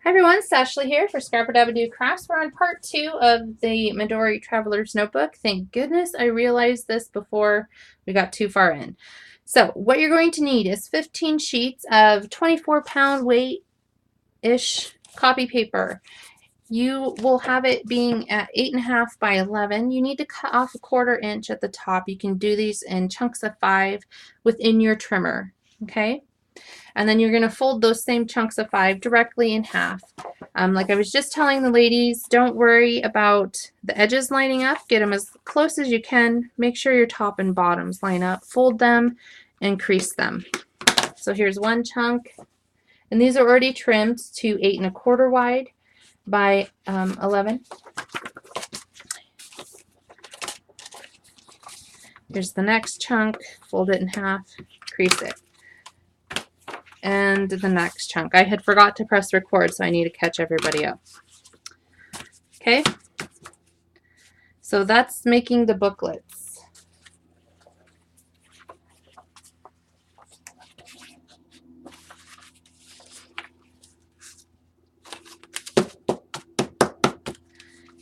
Hi everyone, it's Ashley here for Scrapper Dabadoo Crafts. We're on part 2 of the Midori Traveler's Notebook. Thank goodness I realized this before we got too far in. So what you're going to need is 15 sheets of 24-pound weight-ish copy paper. You will have it being at 8.5 by 11. You need to cut off 1/4 inch at the top. You can do these in chunks of 5 within your trimmer, okay? And then you're going to fold those same chunks of 5 directly in half. Like I was just telling the ladies, don't worry about the edges lining up. Get them as close as you can. Make sure your top and bottoms line up. Fold them and crease them. So here's one chunk. And these are already trimmed to 8.25 wide by 11. Here's the next chunk. Fold it in half. Crease it. And the next chunk. I had forgot to press record, so I need to catch everybody up. Okay, so that's making the booklets.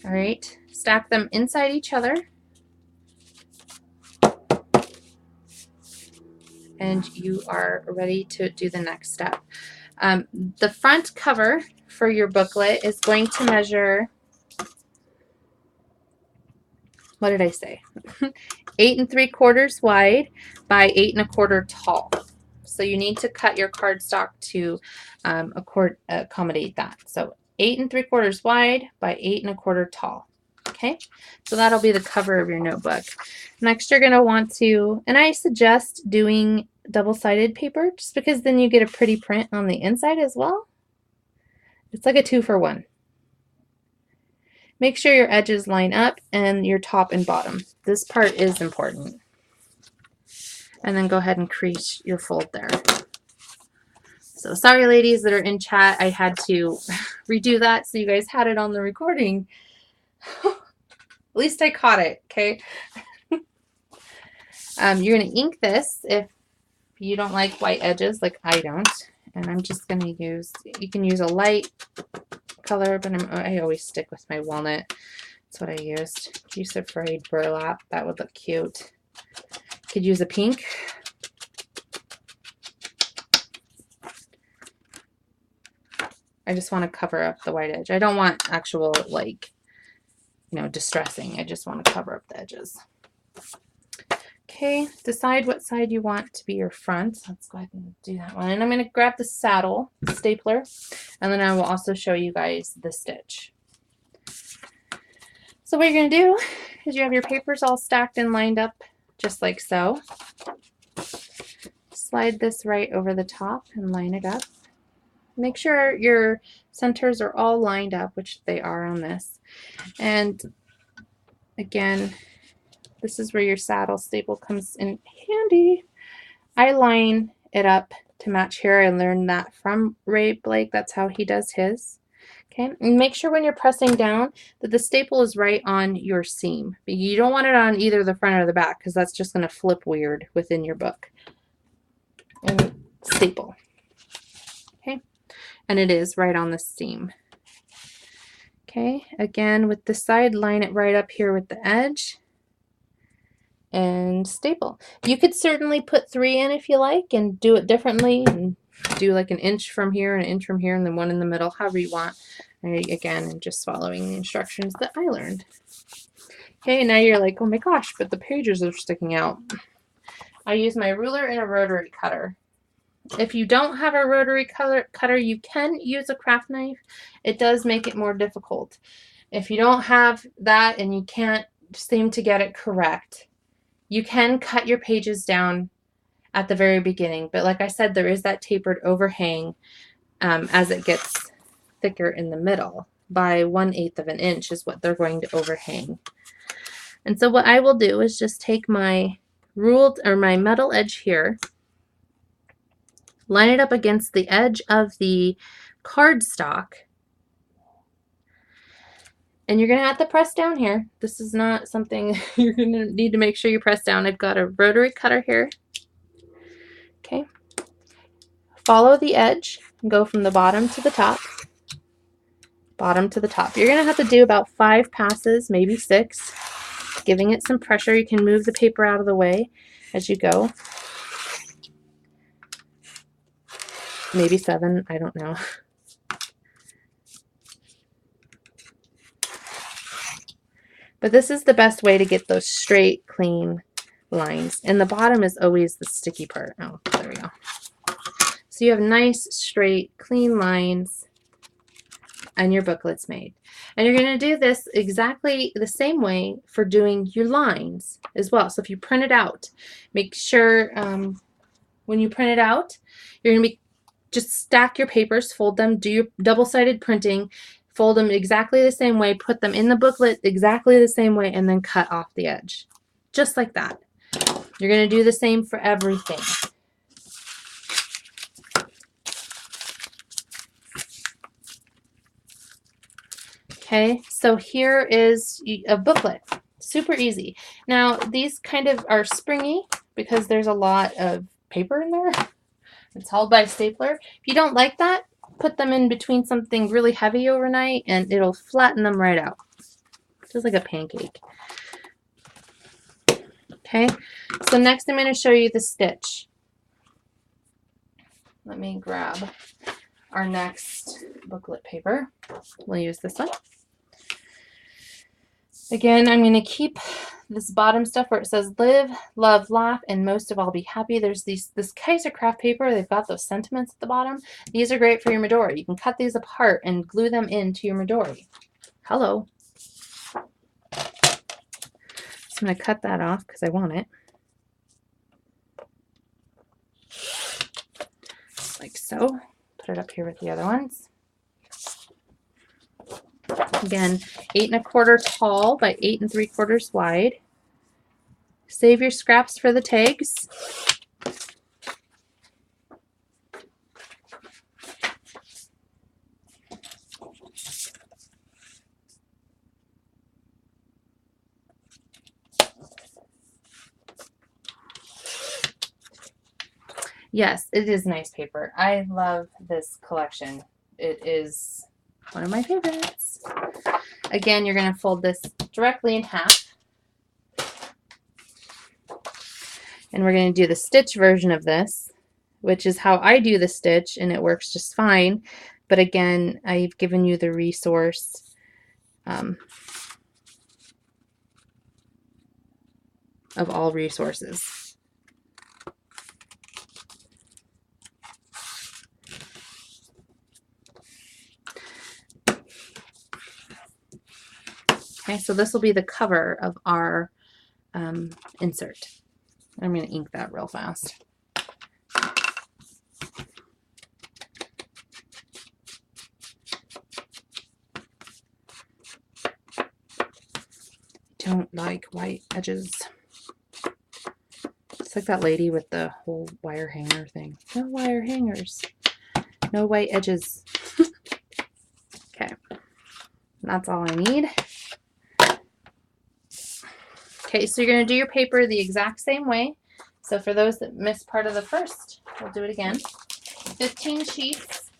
All right, stack them inside each other. And you are ready to do the next step. The front cover for your booklet is going to measure, what did I say? 8.75 wide by 8.25 tall. So you need to cut your cardstock to accommodate that. So 8.75 wide by 8.25 tall. Okay, so that'll be the cover of your notebook. Next, you're going to want to, and I suggest doing double-sided paper just because then you get a pretty print on the inside as well. It's like a 2-for-1. Make sure your edges line up and your top and bottom. This part is important. And then go ahead and crease your fold there. So sorry, ladies that are in chat, I had to redo that so you guys had it on the recording. At least I caught it, okay? You're going to ink this if you don't like white edges like I don't. And I'm just going to use, you can use a light color, but I always stick with my walnut. That's what I used. Use a frayed burlap. That would look cute. Could use a pink. I just want to cover up the white edge. I don't want actual, like, you know, distressing. I just want to cover up the edges. Okay, decide what side you want to be your front. Let's go ahead and do that one. And I'm going to grab the saddle stapler, and then I will also show you guys the stitch. So what you're going to do is you have your papers all stacked and lined up just like so. Slide this right over the top and line it up. Make sure your centers are all lined up, which they are on this. And again, this is where your saddle staple comes in handy. I line it up to match here. I learned that from Ray Blake. That's how he does his. Okay, and make sure when you're pressing down that the staple is right on your seam. You don't want it on either the front or the back because that's just going to flip weird within your book. And staple. Okay, and it is right on the seam. Okay, again with the side, line it right up here with the edge. And staple. You could certainly put 3 in if you like and do it differently and do like 1 inch from here and 1 inch from here and then 1 in the middle, however you want. Again, and just following the instructions that I learned. Okay, now you're like, oh my gosh, but the pages are sticking out. I use my ruler and a rotary cutter. If you don't have a rotary cutter, you can use a craft knife. It does make it more difficult. If you don't have that and you can't seem to get it correct, you can cut your pages down at the very beginning, but like I said, there is that tapered overhang as it gets thicker in the middle. By 1/8 of an inch is what they're going to overhang. And so what I will do is just take my ruled or my metal edge here, line it up against the edge of the cardstock. And you're going to have to press down here. This is not something you're going to need to make sure you press down. I've got a rotary cutter here. Okay. Follow the edge and go from the bottom to the top. bottom to the top. You're going to have to do about 5 passes, maybe 6, giving it some pressure. You can move the paper out of the way as you go. Maybe 7, I don't know. But this is the best way to get those straight, clean lines. And the bottom is always the sticky part. Oh, there we go. So you have nice, straight, clean lines and your booklet's made. And you're going to do this exactly the same way for doing your lines as well. So if you print it out, make sure when you print it out, you're going to just stack your papers, fold them, do your double-sided printing, fold them exactly the same way, put them in the booklet exactly the same way, and then cut off the edge. Just like that. You're going to do the same for everything. Okay, so here is a booklet. Super easy. Now, these kind of are springy because there's a lot of paper in there. It's held by a stapler. If you don't like that, put them in between something really heavy overnight and it'll flatten them right out. Just like a pancake. Okay, so next I'm going to show you the stitch. Let me grab our next booklet paper. We'll use this one. Again, I'm going to keep this bottom stuff where it says live, love, laugh, and most of all be happy. There's this Kaiser craft paper. They've got those sentiments at the bottom. These are great for your Midori. You can cut these apart and glue them into your Midori. Hello. So I'm going to cut that off because I want it. Like so. Put it up here with the other ones. Again, 8 1/4 tall by 8 3/4 wide. Save your scraps for the tags. Yes, it is nice paper. I love this collection. It is one of my favorites. Again, you're going to fold this directly in half. And we're going to do the stitch version of this, which is how I do the stitch, and it works just fine. But again, I've given you the resource of all resources. Okay, so this will be the cover of our insert. I'm going to ink that real fast. Don't like white edges. It's like that lady with the whole wire hanger thing. No wire hangers. No white edges. Okay. That's all I need. Okay, so you're going to do your paper the exact same way. So for those that missed part of the first, we'll do it again. 15 sheets.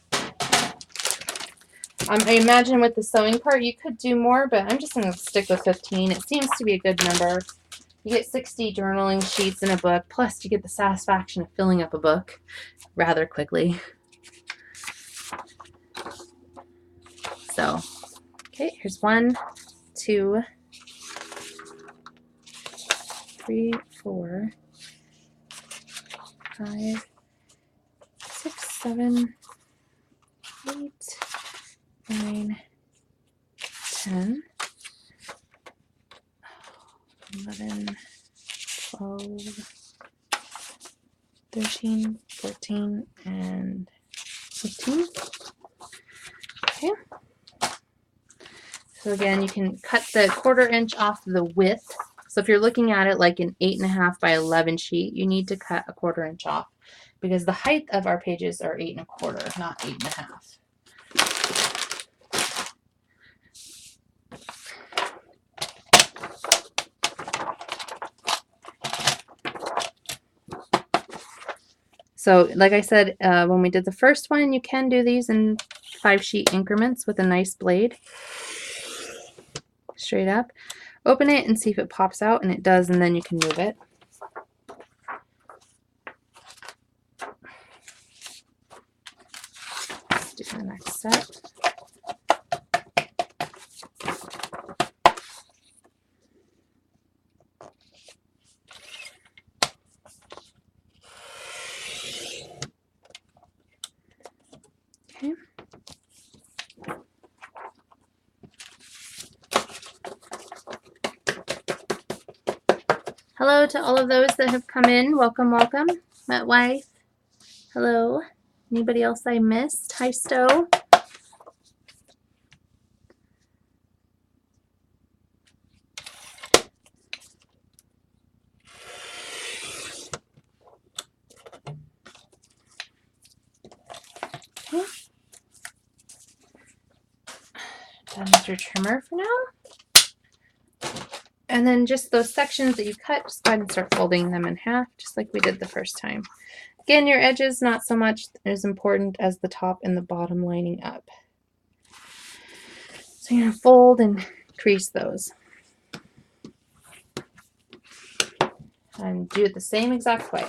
I imagine with the sewing part you could do more, but I'm just going to stick with 15. It seems to be a good number. You get 60 journaling sheets in a book, plus you get the satisfaction of filling up a book rather quickly. So, okay, here's 1, 2, 3, 4, 5, 6, 7, 8, 9, 10, 11, 12, 13, 14, and 15. Okay. So again, you can cut the 1/4 inch off the width. So if you're looking at it like an 8 1/2 by 11 sheet, you need to cut a 1/4 inch off because the height of our pages are 8 1/4, not 8 1/2. So like I said, when we did the first one, you can do these in 5-sheet increments with a nice blade. Straight up. Open it and see if it pops out, and it does, and then you can move it. Let's do the next set. Okay. Hello to all of those that have come in. Welcome, welcome. Met Wife. Hello. Anybody else I missed? Hi, Stowe. Okay. Done with your trimmer for now. And then just those sections that you cut, just go ahead and start folding them in half, just like we did the first time. Again, your edges, not so much as important as the top and the bottom lining up. So you're going to fold and crease those. And do it the same exact way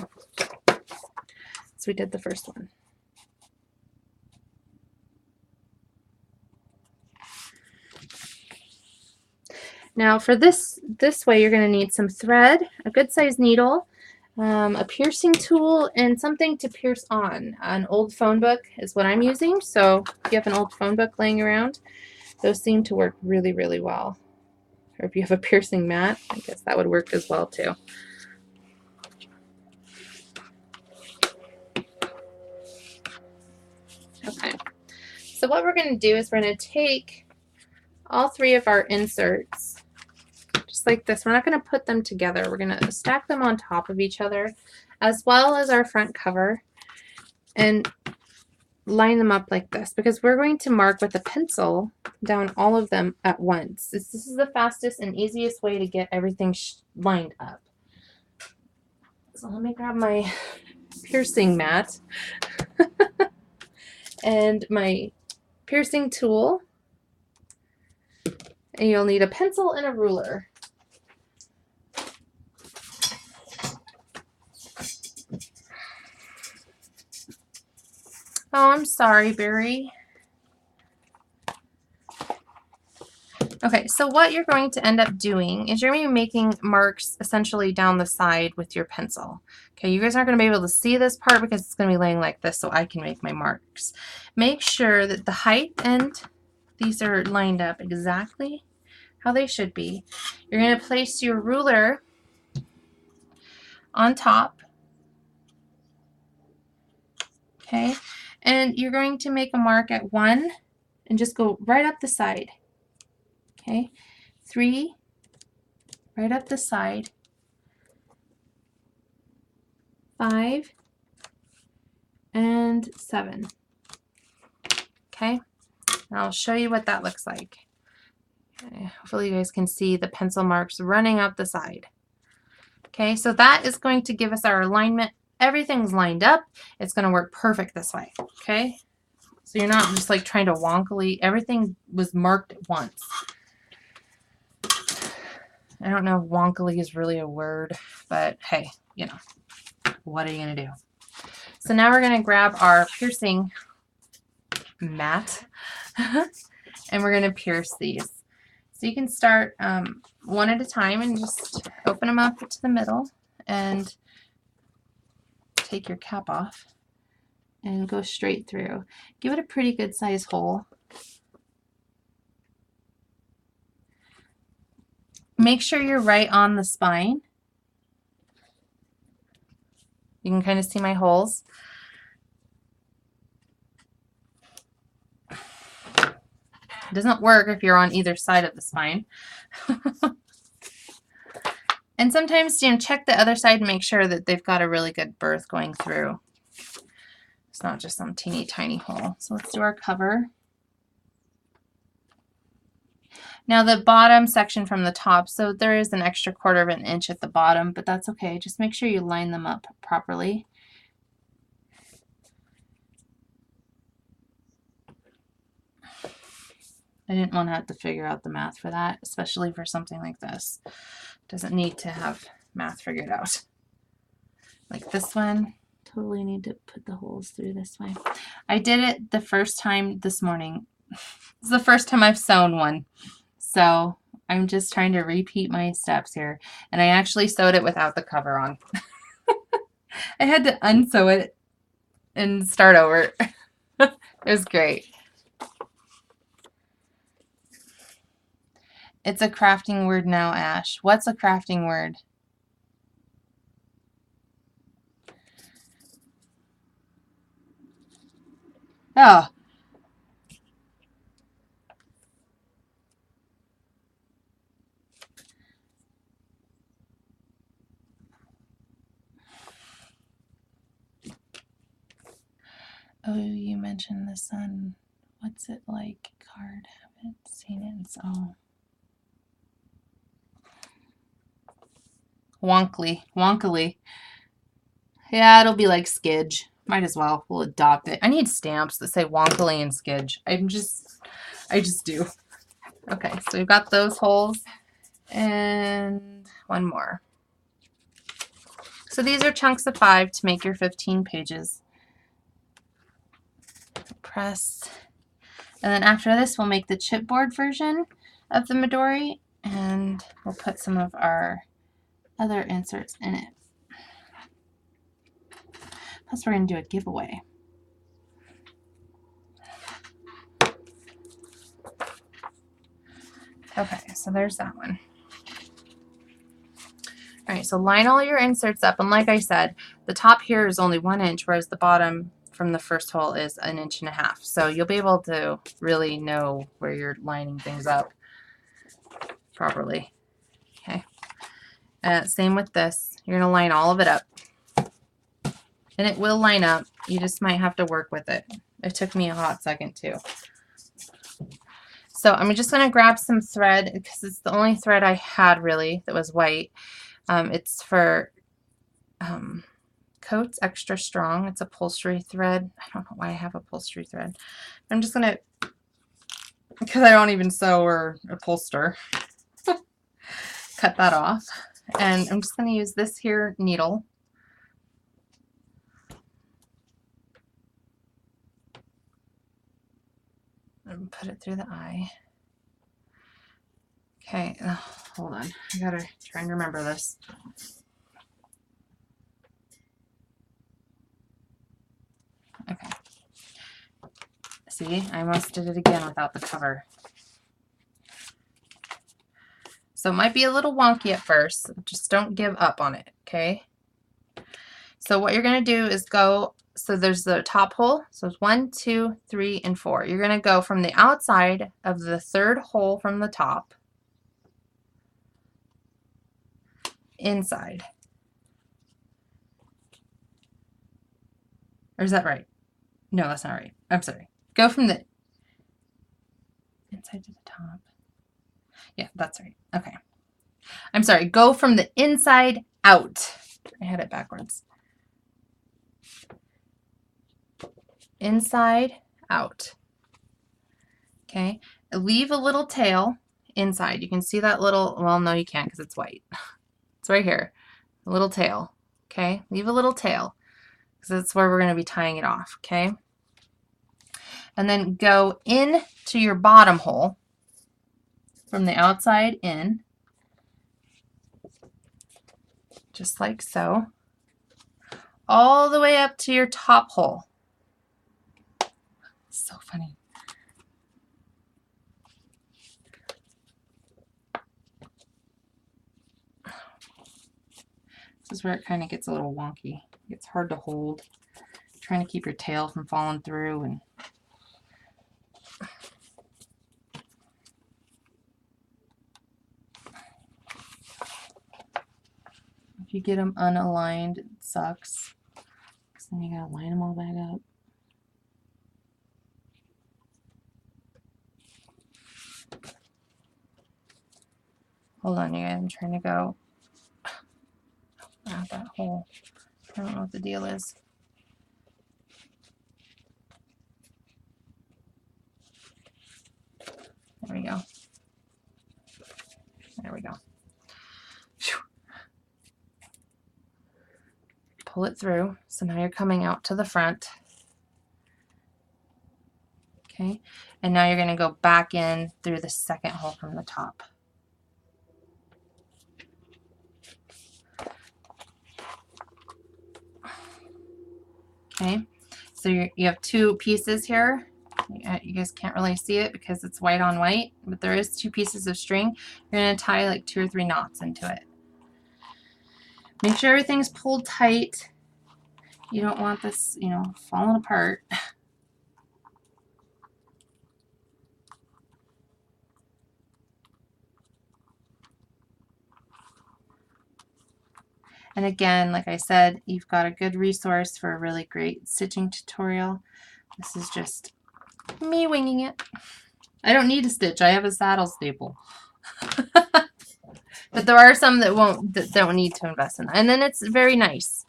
as we did the first one. Now for this way, you're going to need some thread, a good size needle, a piercing tool, and something to pierce on. An old phone book is what I'm using, so if you have an old phone book laying around, those seem to work really, really well. Or if you have a piercing mat, I guess that would work as well too. Okay, so what we're going to do is we're going to take all 3 of our inserts, just like this. We're not going to put them together. We're going to stack them on top of each other, as well as our front cover, and line them up like this, because we're going to mark with a pencil down all of them at once. This is the fastest and easiest way to get everything lined up. So let me grab my piercing mat and my piercing tool. And you'll need a pencil and a ruler. Oh, I'm sorry, Barry. Okay, so what you're going to end up doing is you're going to be making marks essentially down the side with your pencil. Okay, you guys aren't going to be able to see this part because it's going to be laying like this so I can make my marks. Make sure that the height and these are lined up exactly how they should be. You're going to place your ruler on top. Okay, and you're going to make a mark at 1 and just go right up the side. Okay, 3 right up the side, 5 and 7. Okay, and I'll show you what that looks like. Okay, hopefully you guys can see the pencil marks running up the side. Okay, so that is going to give us our alignment. Everything's lined up. It's going to work perfect this way. Okay, so you're not just like trying to wonkily. Everything was marked at once. I don't know if wonkily is really a word, but hey, you know, what are you going to do? So now we're going to grab our piercing mat and we're going to pierce these. So you can start one at a time and just open them up to the middle and take your cap off and go straight through. Give it a pretty good size hole. Make sure you're right on the spine. You can kind of see my holes. It doesn't work if you're on either side of the spine. And sometimes, you know, check the other side and make sure that they've got a really good berth going through. It's not just some teeny tiny hole. So let's do our cover. Now the bottom section from the top, so there is an extra 1/4 of an inch at the bottom, but that's okay. Just make sure you line them up properly. I didn't want to have to figure out the math for that, especially for something like this. Doesn't need to have math figured out. Like this one, totally need to put the holes through this way. I did it the first time this morning. It's the first time I've sewn one. So I'm just trying to repeat my steps here. And I actually sewed it without the cover on. I had to unsew it and start over. It was great. It's a crafting word now, Ash. What's a crafting word? Oh. Oh, you mentioned the sun. What's it like? Card. Haven't seen it. It's all wonkily. Yeah, it'll be like Skidge. Might as well. We'll adopt it. I need stamps that say wonkily and Skidge. I just do. Okay, so we've got those holes and one more. So these are chunks of 5 to make your 15 pages. Press. And then after this, we'll make the chipboard version of the Midori, and we'll put some of our other inserts in it. Plus, we're going to do a giveaway. Okay, so there's that one. All right, so line all your inserts up, and like I said, the top here is only 1 inch, whereas the bottom from the first hole is 1.5 inches. So you'll be able to really know where you're lining things up properly. Okay. Same with this. You're going to line all of it up. And it will line up. You just might have to work with it. It took me a hot second too. So I'm just going to grab some thread because it's the only thread I had really that was white. It's for Coats Extra Strong. It's upholstery thread. I don't know why I have upholstery thread. I'm just going to, because I don't even sew or upholster, cut that off. And I'm just going to use this here needle. And put it through the eye. Okay, hold on. I gotta try and remember this. Okay. See, I almost did it again without the cover. So it might be a little wonky at first. Just don't give up on it, okay? So what you're going to do is go, so there's the top hole. So it's 1, 2, 3, and 4. You're going to go from the outside of the 3rd hole from the top inside. Or is that right? No, that's not right. I'm sorry. Go from the inside to the top. Yeah, that's right. Okay. I'm sorry. Go from the inside out. I had it backwards. Inside out. Okay. Leave a little tail inside. You can see that little, well, no, you can't because it's white. It's right here. A little tail. Okay. Leave a little tail because that's where we're going to be tying it off. Okay. And then go in to your bottom hole from the outside in, just like so, all the way up to your top hole. So funny. This is where it kind of gets a little wonky. It's hard to hold. Trying to keep your tail from falling through, and if you get them unaligned, it sucks. Because then you gotta line them all back up. Hold on, you guys. I'm trying to go out that hole. I don't know what the deal is. pull it through. So now you're coming out to the front. Okay, and now you're going to go back in through the second hole from the top. Okay, so you have two pieces here. You guys can't really see it because it's white on white, but there is two pieces of string. You're going to tie like 2 or 3 knots into it. Make sure everything's pulled tight. You don't want this, you know, falling apart. And again, like I said, you've got a good resource for a really great stitching tutorial. This is just me winging it. I don't need a stitch. I have a saddle staple. But there are some that don't need to invest in that. And then it's very nice.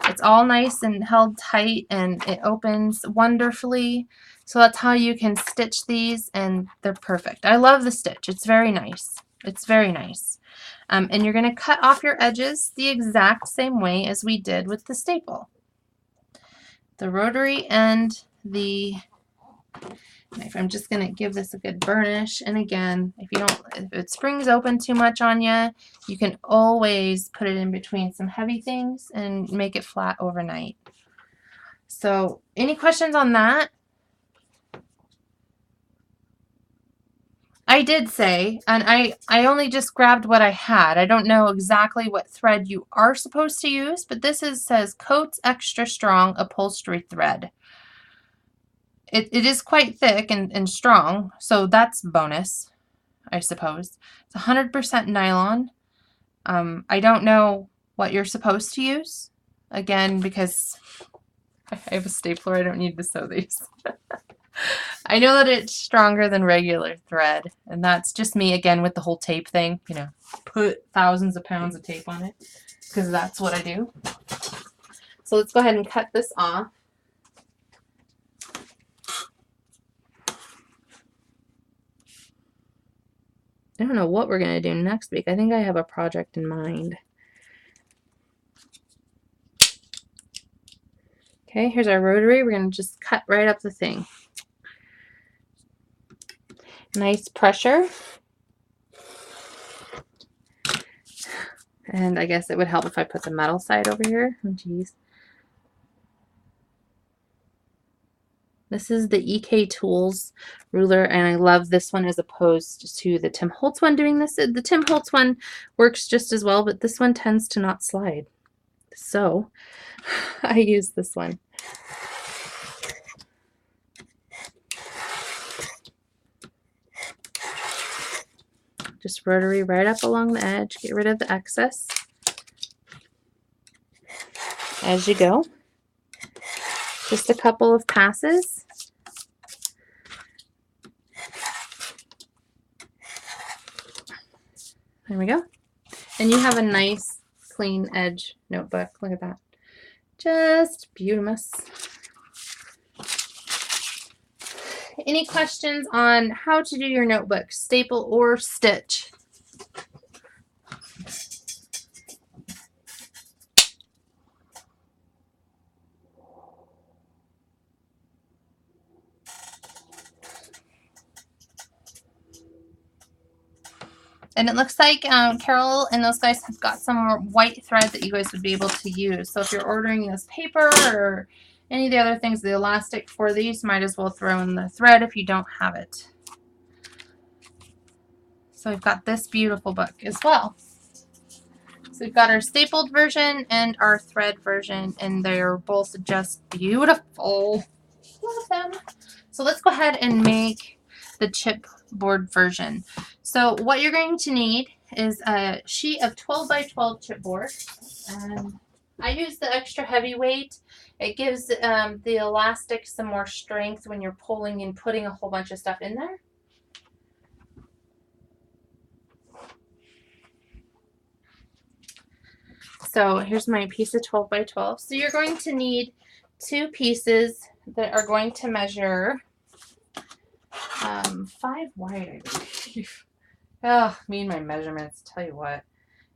It's all nice and held tight, and it opens wonderfully. So that's how you can stitch these, and they're perfect. I love the stitch. It's very nice. It's very nice. And you're going to cut off your edges the exact same way as we did with the staple. The rotary and the knife. I'm just going to give this a good burnish. And again, if it springs open too much on you, you can always put it in between some heavy things and make it flat overnight. So any questions on that? I did say, and I only just grabbed what I had. I don't know exactly what thread you are supposed to use, but this says Coats Extra Strong Upholstery Thread. It is quite thick and strong, so that's bonus, I suppose. It's 100% nylon. I don't know what you're supposed to use, again, because I have a stapler. I don't need to sew these. I know that it's stronger than regular thread, and that's just me, again, with the whole tape thing. You know, put thousands of pounds of tape on it, because that's what I do. So let's go ahead and cut this off. I don't know what we're going to do next week. I think I have a project in mind. Okay, here's our rotary. We're going to just cut right up the thing. Nice pressure. And I guess it would help if I put the metal side over here. Oh, geez. This is the EK Tools ruler, and I love this one as opposed to the Tim Holtz one doing this. The Tim Holtz one works just as well, but this one tends to not slide. So I use this one. Just rotary right up along the edge. Get rid of the excess as you go. Just a couple of passes. There we go. And you have a nice clean edge notebook. Look at that. Just beautiful. Any questions on how to do your notebook, staple or stitch? And it looks like Carol and those guys have got some more white thread that you guys would be able to use. So if you're ordering this paper or any of the other things, the elastic for these, might as well throw in the thread if you don't have it. So we've got this beautiful book as well. So we've got our stapled version and our thread version, and they're both just beautiful. Love them. So let's go ahead and make the chipboard version. So what you're going to need is a sheet of 12 by 12 chipboard. And I use the extra heavyweight. It gives the elastic some more strength when you're pulling and putting a whole bunch of stuff in there. So here's my piece of 12 by 12. So you're going to need two pieces that are going to measure 5 wide, I believe. Oh, me and my measurements, tell you what.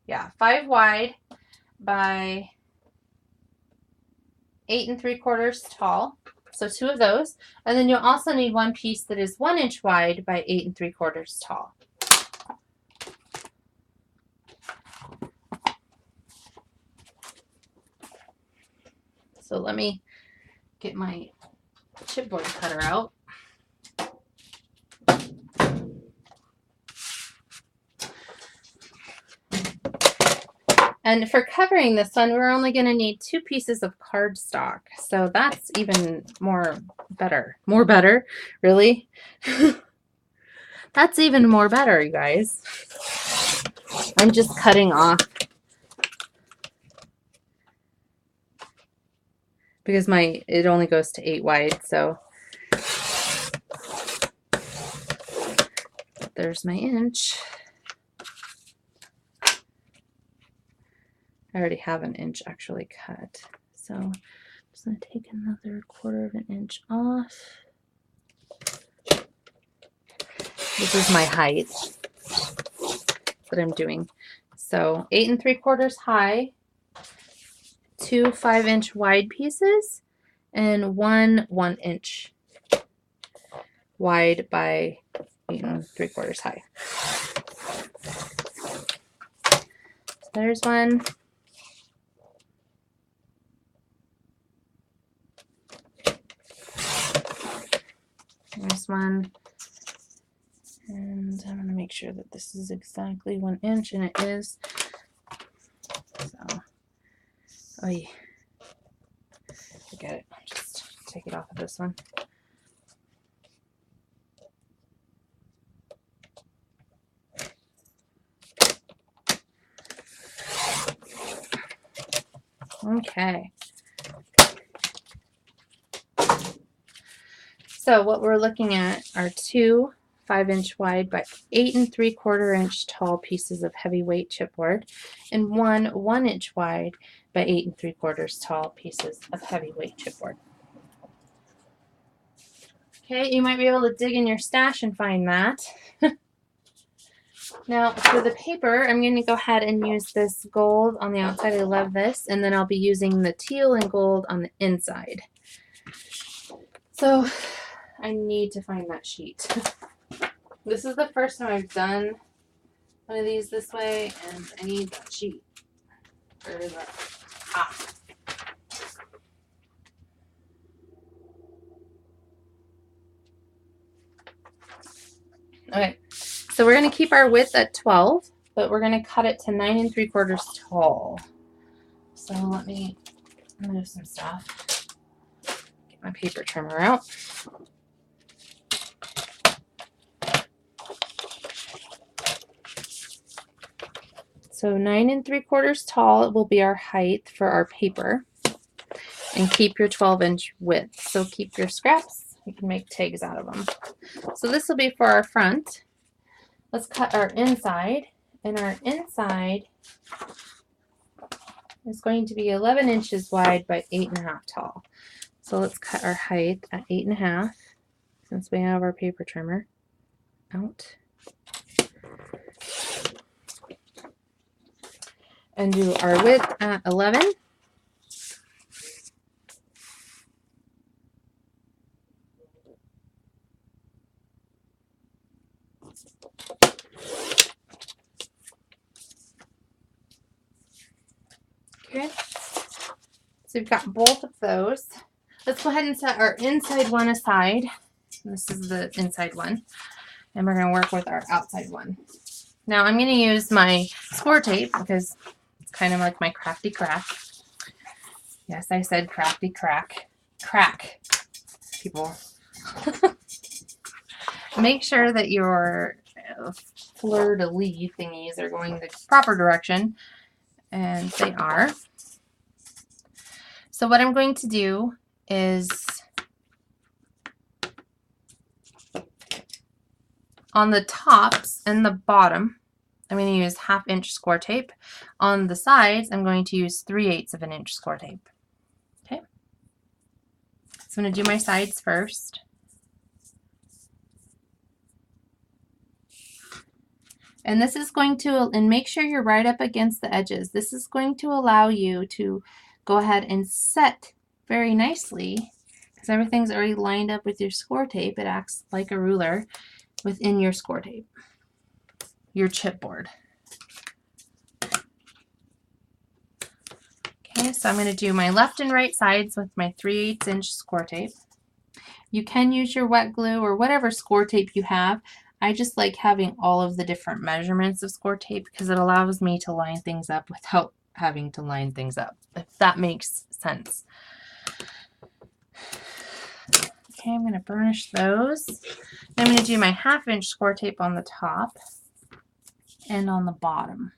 Yeah, 5 wide by 8 3/4 tall. So 2 of those. And then you'll also need one piece that is 1 inch wide by 8 3/4 tall. So let me get my chipboard cutter out. And for covering this one, we're only going to need 2 pieces of cardstock. So that's even more better. More better, really? That's even more better, you guys. I'm just cutting off because it only goes to 8 wide, so there's my inch. I already have an inch actually cut, so I'm just going to take another 1/4 of an inch off. This is my height that I'm doing. So 8 3/4 high, 2 5-inch wide pieces, and 1 1-inch wide by 8 3/4 high. So there's one. There's one. And I'm going to make sure that this is exactly 1 inch, and it is. So, forget it. Just take it off of this one. Okay. So what we're looking at are 2 5-inch wide by 8 3/4 inch tall pieces of heavyweight chipboard and 1 1-inch wide by 8 3/4 tall pieces of heavyweight chipboard. Okay, you might be able to dig in your stash and find that. Now for the paper, I'm going to go ahead and use this gold on the outside. I love this. And then I'll be using the teal and gold on the inside. So I need to find that sheet. This is the first time I've done one of these this way, and I need that sheet. Where is that? Ah. Okay, so we're going to keep our width at 12, but we're going to cut it to 9 3/4 tall. So let me move some stuff. Get my paper trimmer out. So 9 3/4 tall will be our height for our paper. And keep your 12-inch width. So keep your scraps. You can make tags out of them. So this will be for our front. Let's cut our inside. And our inside is going to be 11 inches wide by 8.5 tall. So let's cut our height at 8.5 since we have our paper trimmer out. And do our width at 11. Okay, so we've got both of those. Let's go ahead and set our inside one aside. This is the inside one. And we're going to work with our outside one. Now I'm going to use my score tape because it's kind of like my crafty crack. Yes, I said crafty crack. Crack, people. Make sure that your fleur-de-lis thingies are going the proper direction. And they are. So what I'm going to do is on the tops and the bottom, I'm going to use 1/2 inch score tape. On the sides, I'm going to use 3/8 of an inch score tape. Okay. So I'm going to do my sides first. And this is going to, and make sure you're right up against the edges. This is going to allow you to go ahead and set very nicely because everything's already lined up with your score tape. It acts like a ruler within your score tape, your chipboard. Okay, so I'm going to do my left and right sides with my 3/8" score tape. You can use your wet glue or whatever score tape you have. I just like having all of the different measurements of score tape because it allows me to line things up without having to line things up, if that makes sense. Okay, I'm going to burnish those. I'm going to do my 1/2" score tape on the top and on the bottom.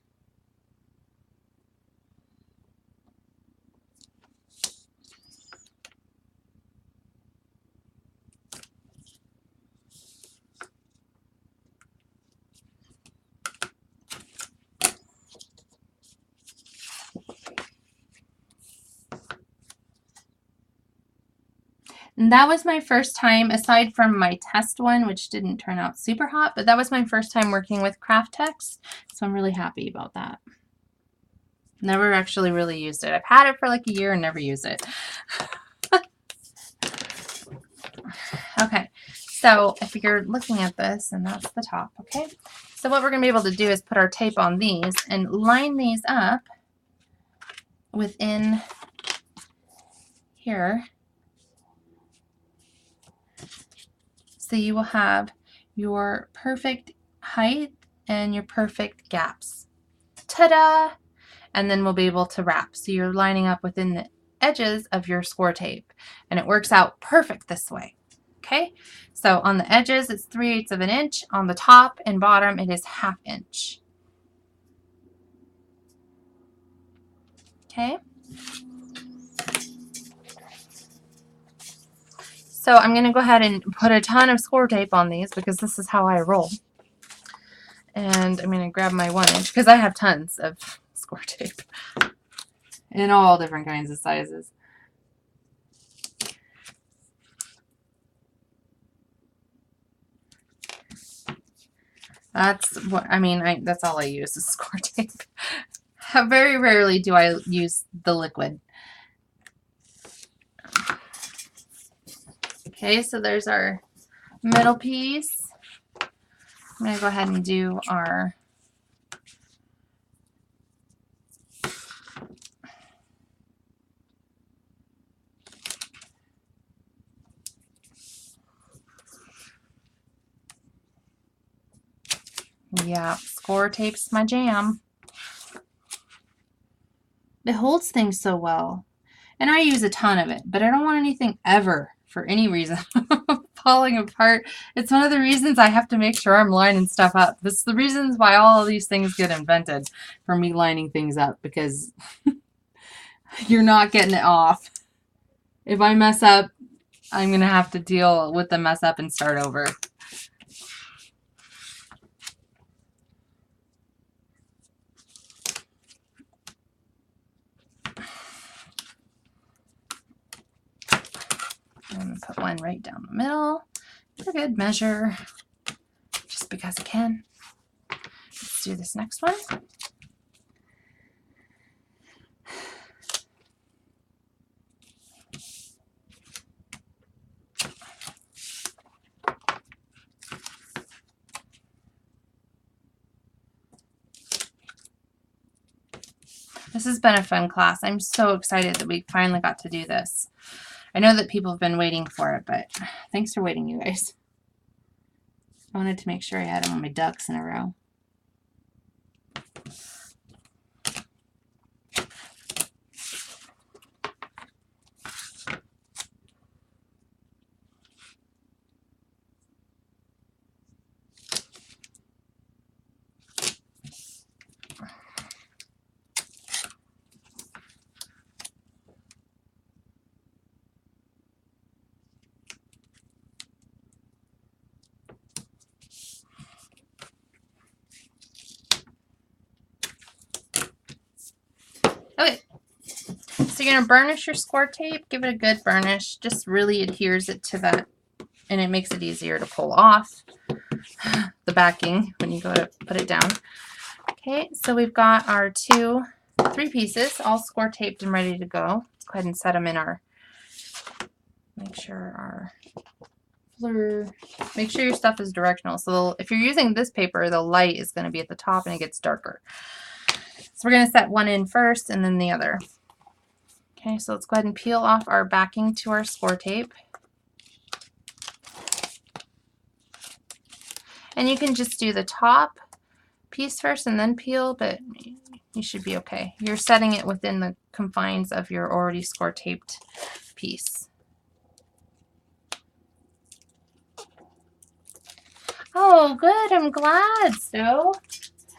And that was my first time, aside from my test one, which didn't turn out super hot, but that was my first time working with craft text, so I'm really happy about that. Never actually really used it. I've had it for like a year and never used it. Okay, so if you're looking at this, and that's the top, okay? So what we're going to be able to do is put our tape on these and line these up within here. So you will have your perfect height and your perfect gaps. Ta-da! And then we'll be able to wrap. So you're lining up within the edges of your score tape, and it works out perfect this way. Okay, so on the edges it's 3/8 inch. On the top and bottom it is 1/2 inch. Okay. So I'm going to go ahead and put a ton of score tape on these because this is how I roll. And I'm going to grab my 1" because I have tons of score tape in all different kinds of sizes. That's what I mean. That's all I use is score tape. Very rarely do I use the liquid. Okay, so there's our middle piece. I'm going to go ahead and do our score tape's my jam. It holds things so well. And I use a ton of it, but I don't want anything ever, for any reason, falling apart. It's one of the reasons I have to make sure I'm lining stuff up. This is the reasons why all of these things get invented, for me lining things up, because you're not getting it off. If I mess up, I'm going to have to deal with the mess up and start over. I'm going to put one right down the middle for good measure, just because I can. Let's do this next one. This has been a fun class. I'm so excited that we finally got to do this. I know that people have been waiting for it, but thanks for waiting, you guys. I wanted to make sure I had all my ducks in a row. Okay, so you're going to burnish your score tape. Give it a good burnish. Just really adheres it to that, and it makes it easier to pull off the backing when you go to put it down. Okay, so we've got our three pieces all score taped and ready to go. Let's go ahead and set them in our make sure make sure your stuff is directional. So if you're using this paper, the light is going to be at the top and it gets darker. So we're going to set one in first and then the other. Okay, so let's go ahead and peel off our backing to our score tape. And you can just do the top piece first and then peel, but you should be okay. You're setting it within the confines of your already score taped piece. Oh, good. I'm glad. So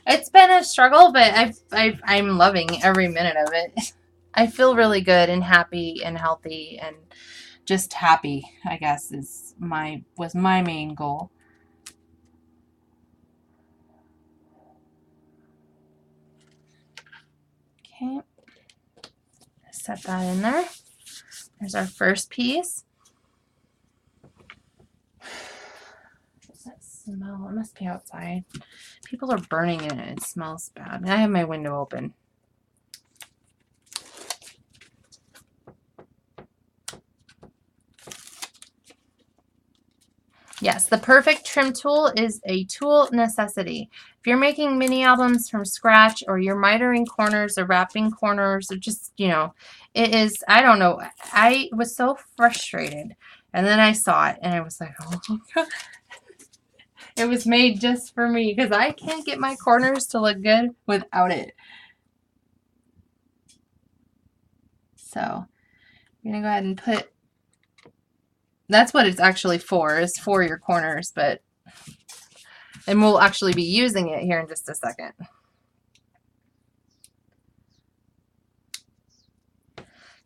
it's been a struggle, but I'm loving every minute of it. I feel really good and happy and healthy and just happy, I guess, was my main goal. Okay. Set that in there. There's our first piece. Does that smell? It must be outside. People are burning in it. It smells bad. And I have my window open. Yes, the perfect trim tool is a tool necessity. If you're making mini albums from scratch, or you're mitering corners or wrapping corners, or just, you know, it is, I don't know. I was so frustrated. And then I saw it and I was like, oh my God. It was made just for me because I can't get my corners to look good without it. So I'm going to go ahead and put, that's what it's actually for, is for your corners, and we'll actually be using it here in just a second.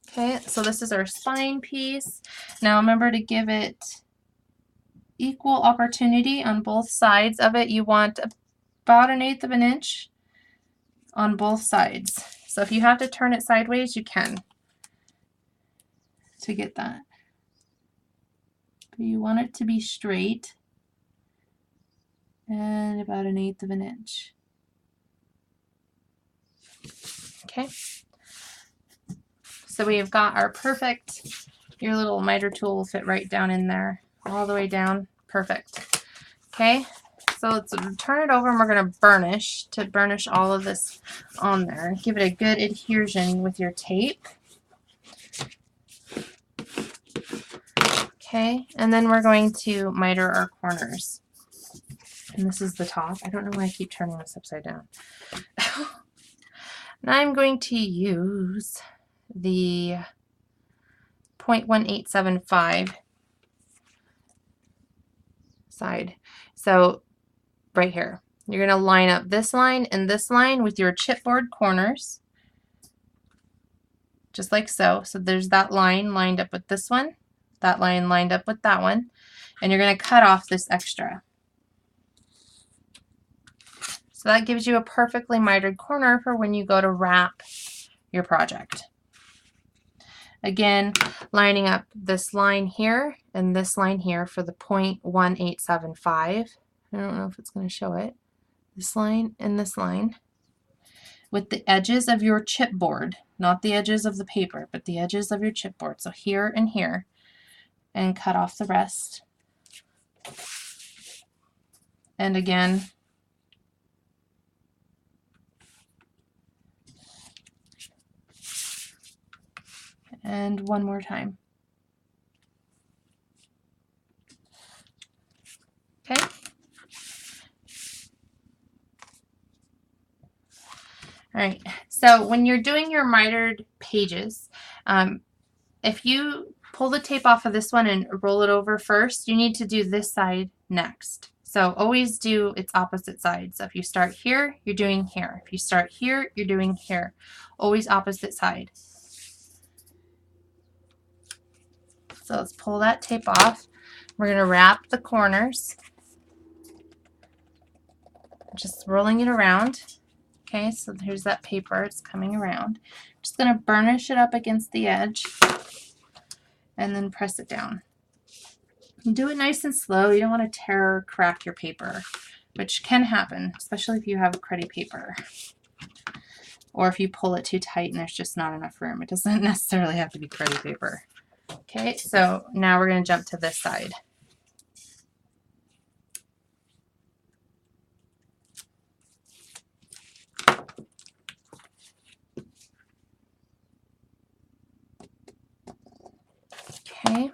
Okay, so this is our spine piece. Now remember to give it equal opportunity on both sides of it. You want about 1/8 of an inch on both sides. So if you have to turn it sideways, you can to get that. But you want it to be straight and about 1/8 of an inch. Okay. So we've got our perfect, your little miter tool will fit right down in there, all the way down. Perfect. Okay, so let's turn it over and we're going to burnish all of this on there. Give it a good adhesion with your tape. Okay, and then we're going to miter our corners. And this is the top. I don't know why I keep turning this upside down. Now I'm going to use the 0.1875 side. So right here, you're going to line up this line and this line with your chipboard corners, just like so. So there's that line lined up with this one, that line lined up with that one, and you're going to cut off this extra. So that gives you a perfectly mitered corner for when you go to wrap your project. Again, lining up this line here and this line here for the 0.1875. I don't know if it's going to show it. This line and this line with the edges of your chipboard, not the edges of the paper, but the edges of your chipboard. So here and here, and cut off the rest. And again, and one more time. Okay. All right. So when you're doing your mitered pages, if you pull the tape off of this one and roll it over first, you need to do this side next. So always do its opposite side. So if you start here, you're doing here. If you start here, you're doing here. Always opposite side. So let's pull that tape off. We're going to wrap the corners, just rolling it around. Okay, so here's that paper. It's coming around. Just going to burnish it up against the edge and then press it down. And do it nice and slow. You don't want to tear or crack your paper, which can happen, especially if you have cruddy paper. Or if you pull it too tight and there's just not enough room. It doesn't necessarily have to be cruddy paper. Okay, so now we're going to jump to this side. Okay.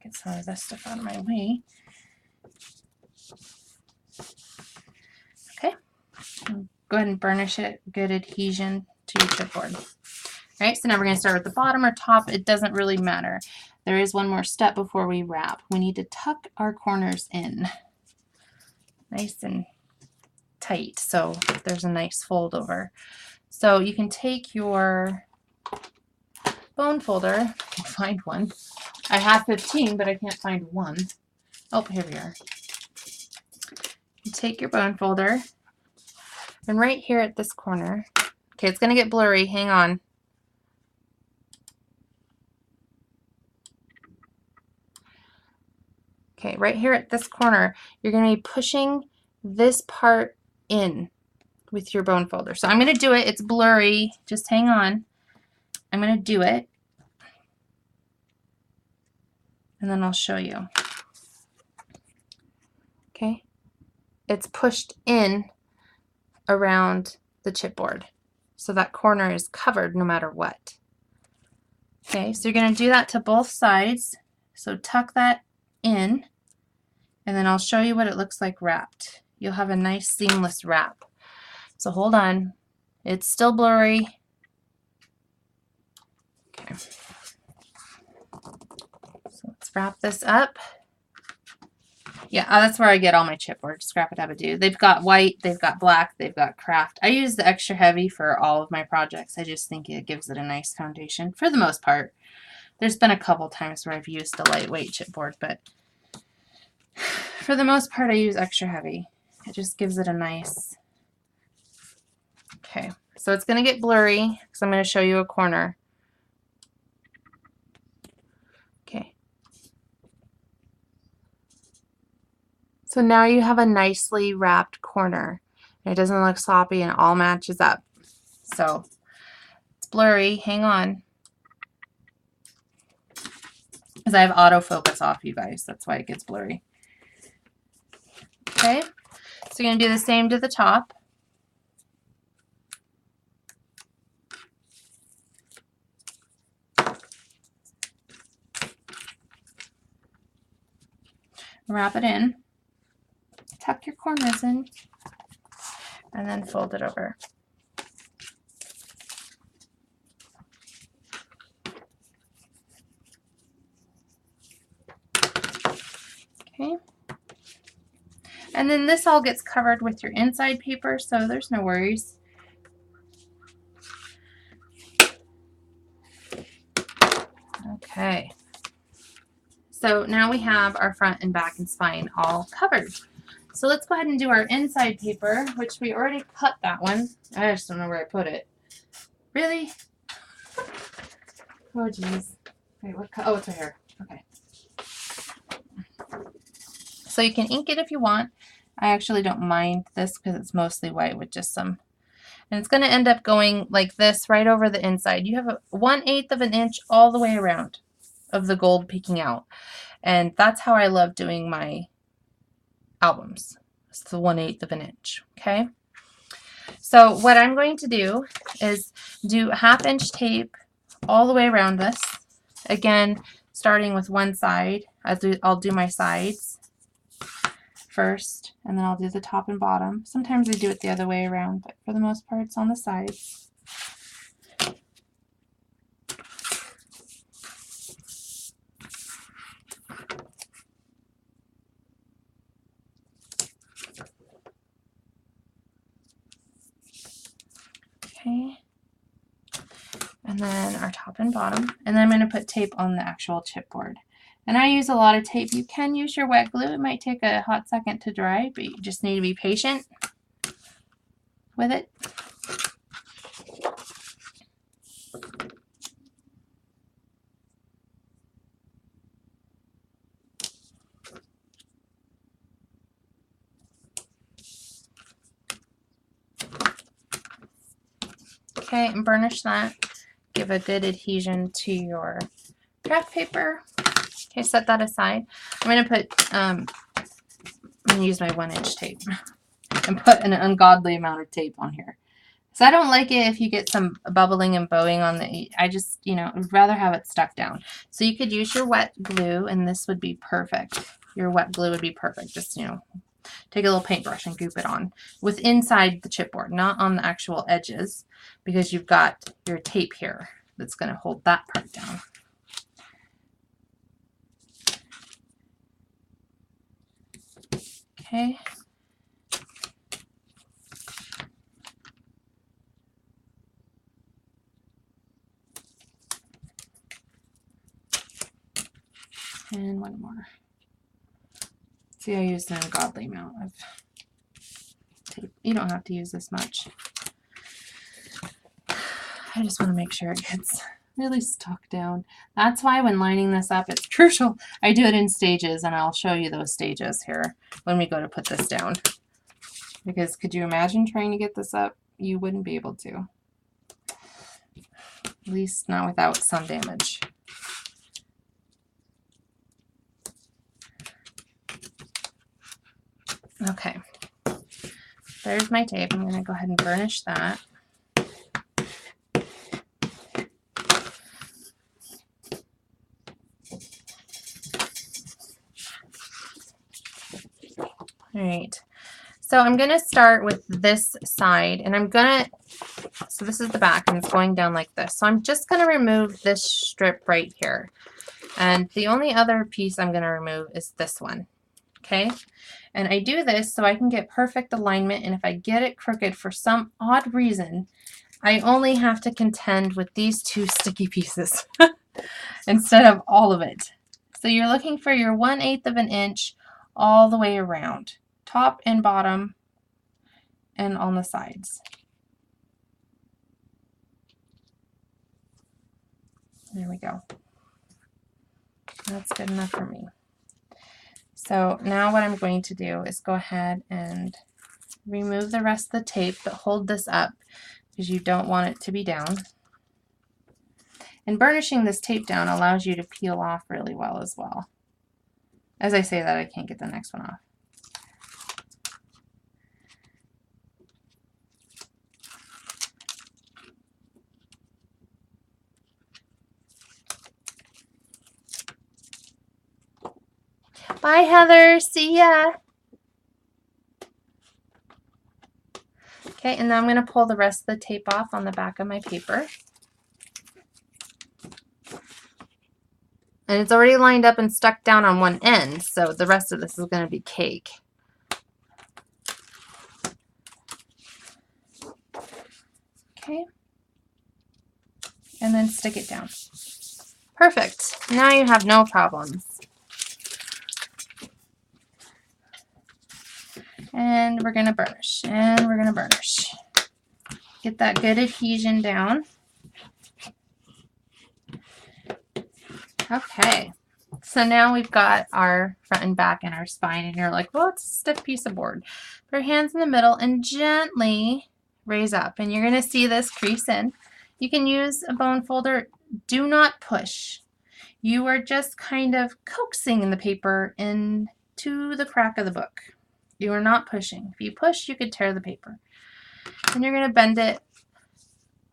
Get some of this stuff out of my way. Okay. Go ahead and burnish it. Good adhesion to your chipboard. All right, so now we're going to start with the bottom or top. It doesn't really matter. There is one more step before we wrap. We need to tuck our corners in nice and tight, so there's a nice fold over. So you can take your bone folder, if you can find one. I have 15, but I can't find one. Oh, here we are. You take your bone folder, and right here at this corner, okay, it's going to get blurry, hang on. Okay, right here at this corner, you're going to be pushing this part in with your bone folder. So I'm going to do it. It's blurry. Just hang on. I'm going to do it. And then I'll show you. Okay. It's pushed in around the chipboard. So that corner is covered no matter what. Okay, so you're going to do that to both sides. So tuck that in, and then I'll show you what it looks like wrapped. You'll have a nice seamless wrap. So hold on. It's still blurry. Okay. So let's wrap this up. Yeah, that's where I get all my chipboard, Scrap-A-Dab-A-Doo. They've got white, they've got black, they've got craft. I use the extra heavy for all of my projects. I just think it gives it a nice foundation for the most part. There's been a couple times where I've used a lightweight chipboard, but for the most part I use extra heavy. It just gives it a nice... Okay, so it's going to get blurry because I'm going to show you a corner. Okay. So now you have a nicely wrapped corner. It doesn't look sloppy and it all matches up. So it's blurry. Hang on. Because I have autofocus off, you guys. That's why it gets blurry. Okay. So you're going to do the same to the top. Wrap it in. Tuck your corners in. And then fold it over. Okay. And then this all gets covered with your inside paper, so there's no worries. Okay. So now we have our front and back and spine all covered. So let's go ahead and do our inside paper, which we already cut that one. I just don't know where I put it. Really? Oh, geez. Wait, what? Oh, it's right here. Okay. So you can ink it if you want. I actually don't mind this because it's mostly white with just some. And it's going to end up going like this right over the inside. You have a 1/8 of an inch all the way around of the gold peeking out. And that's how I love doing my albums. It's the 1/8 of an inch. Okay. So what I'm going to do is do 1/2 inch tape all the way around this. Again, starting with one side. I'll do my sides first, and then I'll do the top and bottom. Sometimes I do it the other way around, but for the most part, it's on the sides. Okay. And then our top and bottom. And then I'm going to put tape on the actual chipboard. And I use a lot of tape. You can use your wet glue. It might take a hot second to dry, but you just need to be patient with it. Okay, and burnish that. Give a good adhesion to your craft paper. Okay, set that aside. I'm going to put, I'm going to use my 1-inch tape and put an ungodly amount of tape on here. So I don't like it if you get some bubbling and bowing on the, I just, you know, I'd rather have it stuck down. So you could use your wet glue, and this would be perfect. Your wet glue would be perfect. Just, you know, take a little paintbrush and goop it on with inside the chipboard, not on the actual edges, because you've got your tape here that's going to hold that part down. Okay. And one more. See, I used an ungodly amount of tape. You don't have to use this much. I just want to make sure it gets really stuck down. That's why when lining this up, it's crucial. I do it in stages, and I'll show you those stages here when we go to put this down. Because could you imagine trying to get this up? You wouldn't be able to. At least not without some damage. Okay, there's my tape. I'm going to go ahead and burnish that. All right, so I'm going to start with this side, and I'm going to, so this is the back, and it's going down like this. So I'm just going to remove this strip right here. And the only other piece I'm going to remove is this one. Okay, and I do this so I can get perfect alignment, and if I get it crooked for some odd reason, I only have to contend with these two sticky pieces instead of all of it. So you're looking for your 1/8 of an inch all the way around, top and bottom and on the sides. There we go. That's good enough for me. So now what I'm going to do is go ahead and remove the rest of the tape, but hold this up because you don't want it to be down. And burnishing this tape down allows you to peel off really well as well. As I say that, I can't get the next one off. Bye, Heather. See ya. Okay, and then I'm going to pull the rest of the tape off on the back of my paper. And it's already lined up and stuck down on one end, so the rest of this is going to be cake. Okay. And then stick it down. Perfect. Now you have no problems. And we're going to burnish, and we're going to burnish. Get that good adhesion down. Okay, so now we've got our front and back and our spine, and you're like, well, it's a stiff piece of board. Put your hands in the middle and gently raise up, and you're going to see this crease in. You can use a bone folder. Do not push. You are just kind of coaxing the paper into the crack of the book. You are not pushing. If you push, you could tear the paper. And you're going to bend it,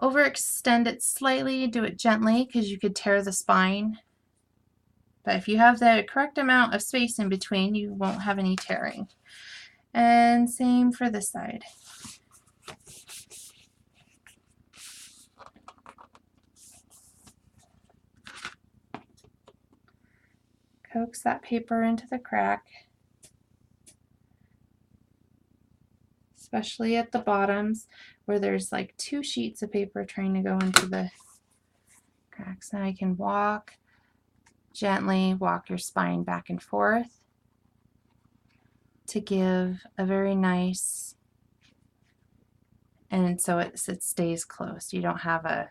overextend it slightly, do it gently because you could tear the spine. But if you have the correct amount of space in between, you won't have any tearing. And same for this side. Coax that paper into the crack, especially at the bottoms where there's like 2 sheets of paper trying to go into the cracks. Now you can gently walk your spine back and forth to give a very nice, and so it stays close. You don't have a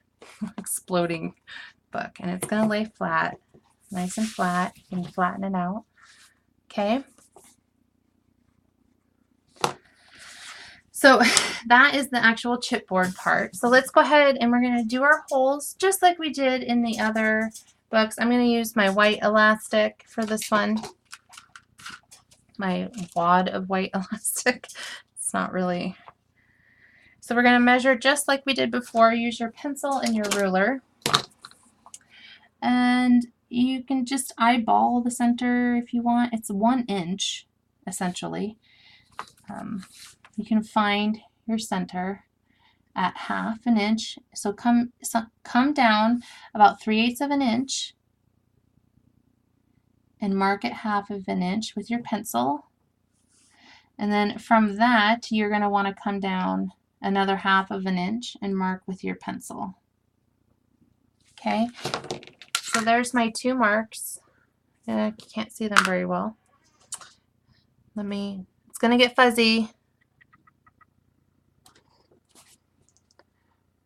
exploding book, and it's going to lay flat, nice and flat. You can flatten it out. Okay. So that is the actual chipboard part. So let's go ahead and we're going to do our holes just like we did in the other books. I'm going to use my white elastic for this one. My wad of white elastic. It's not really. So we're going to measure just like we did before. Use your pencil and your ruler. And you can just eyeball the center if you want. It's 1 inch, essentially. You can find your center at 1/2 inch. So come down about 3/8 of an inch and mark it 1/2 inch with your pencil. And then from that, you're going to want to come down another 1/2 inch and mark with your pencil. Okay, so there's my 2 marks. I can't see them very well. It's going to get fuzzy.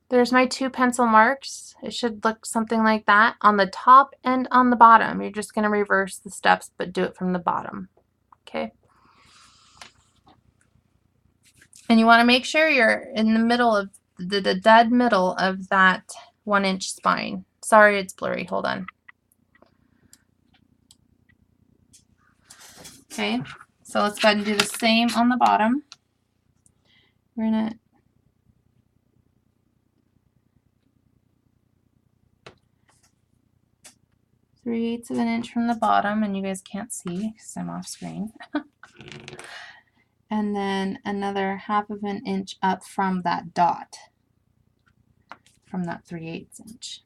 There's my 2 pencil marks. It should look something like that on the top and on the bottom. You're just going to reverse the steps, but do it from the bottom. Okay. And you want to make sure you're in the middle of the dead middle of that 1 inch spine. Sorry, it's blurry. Hold on. Okay. So let's go ahead and do the same on the bottom. We're going to three-eighths of an inch from the bottom, and you guys can't see because I'm off screen. And then another 1/2 inch up from that dot, from that 3/8 inch.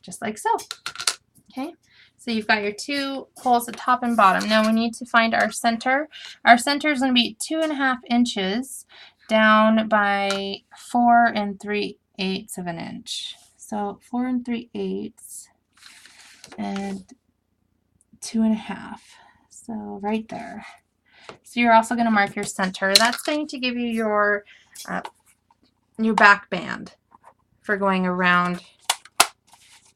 Just like so. Okay, so you've got your 2 holes at top and bottom. Now we need to find our center. Our center is going to be 2.5 inches down by 4 3/8 of an inch. So 4 3/8 and 2.5. So right there. So you're also going to mark your center. That's going to give you your back band for going around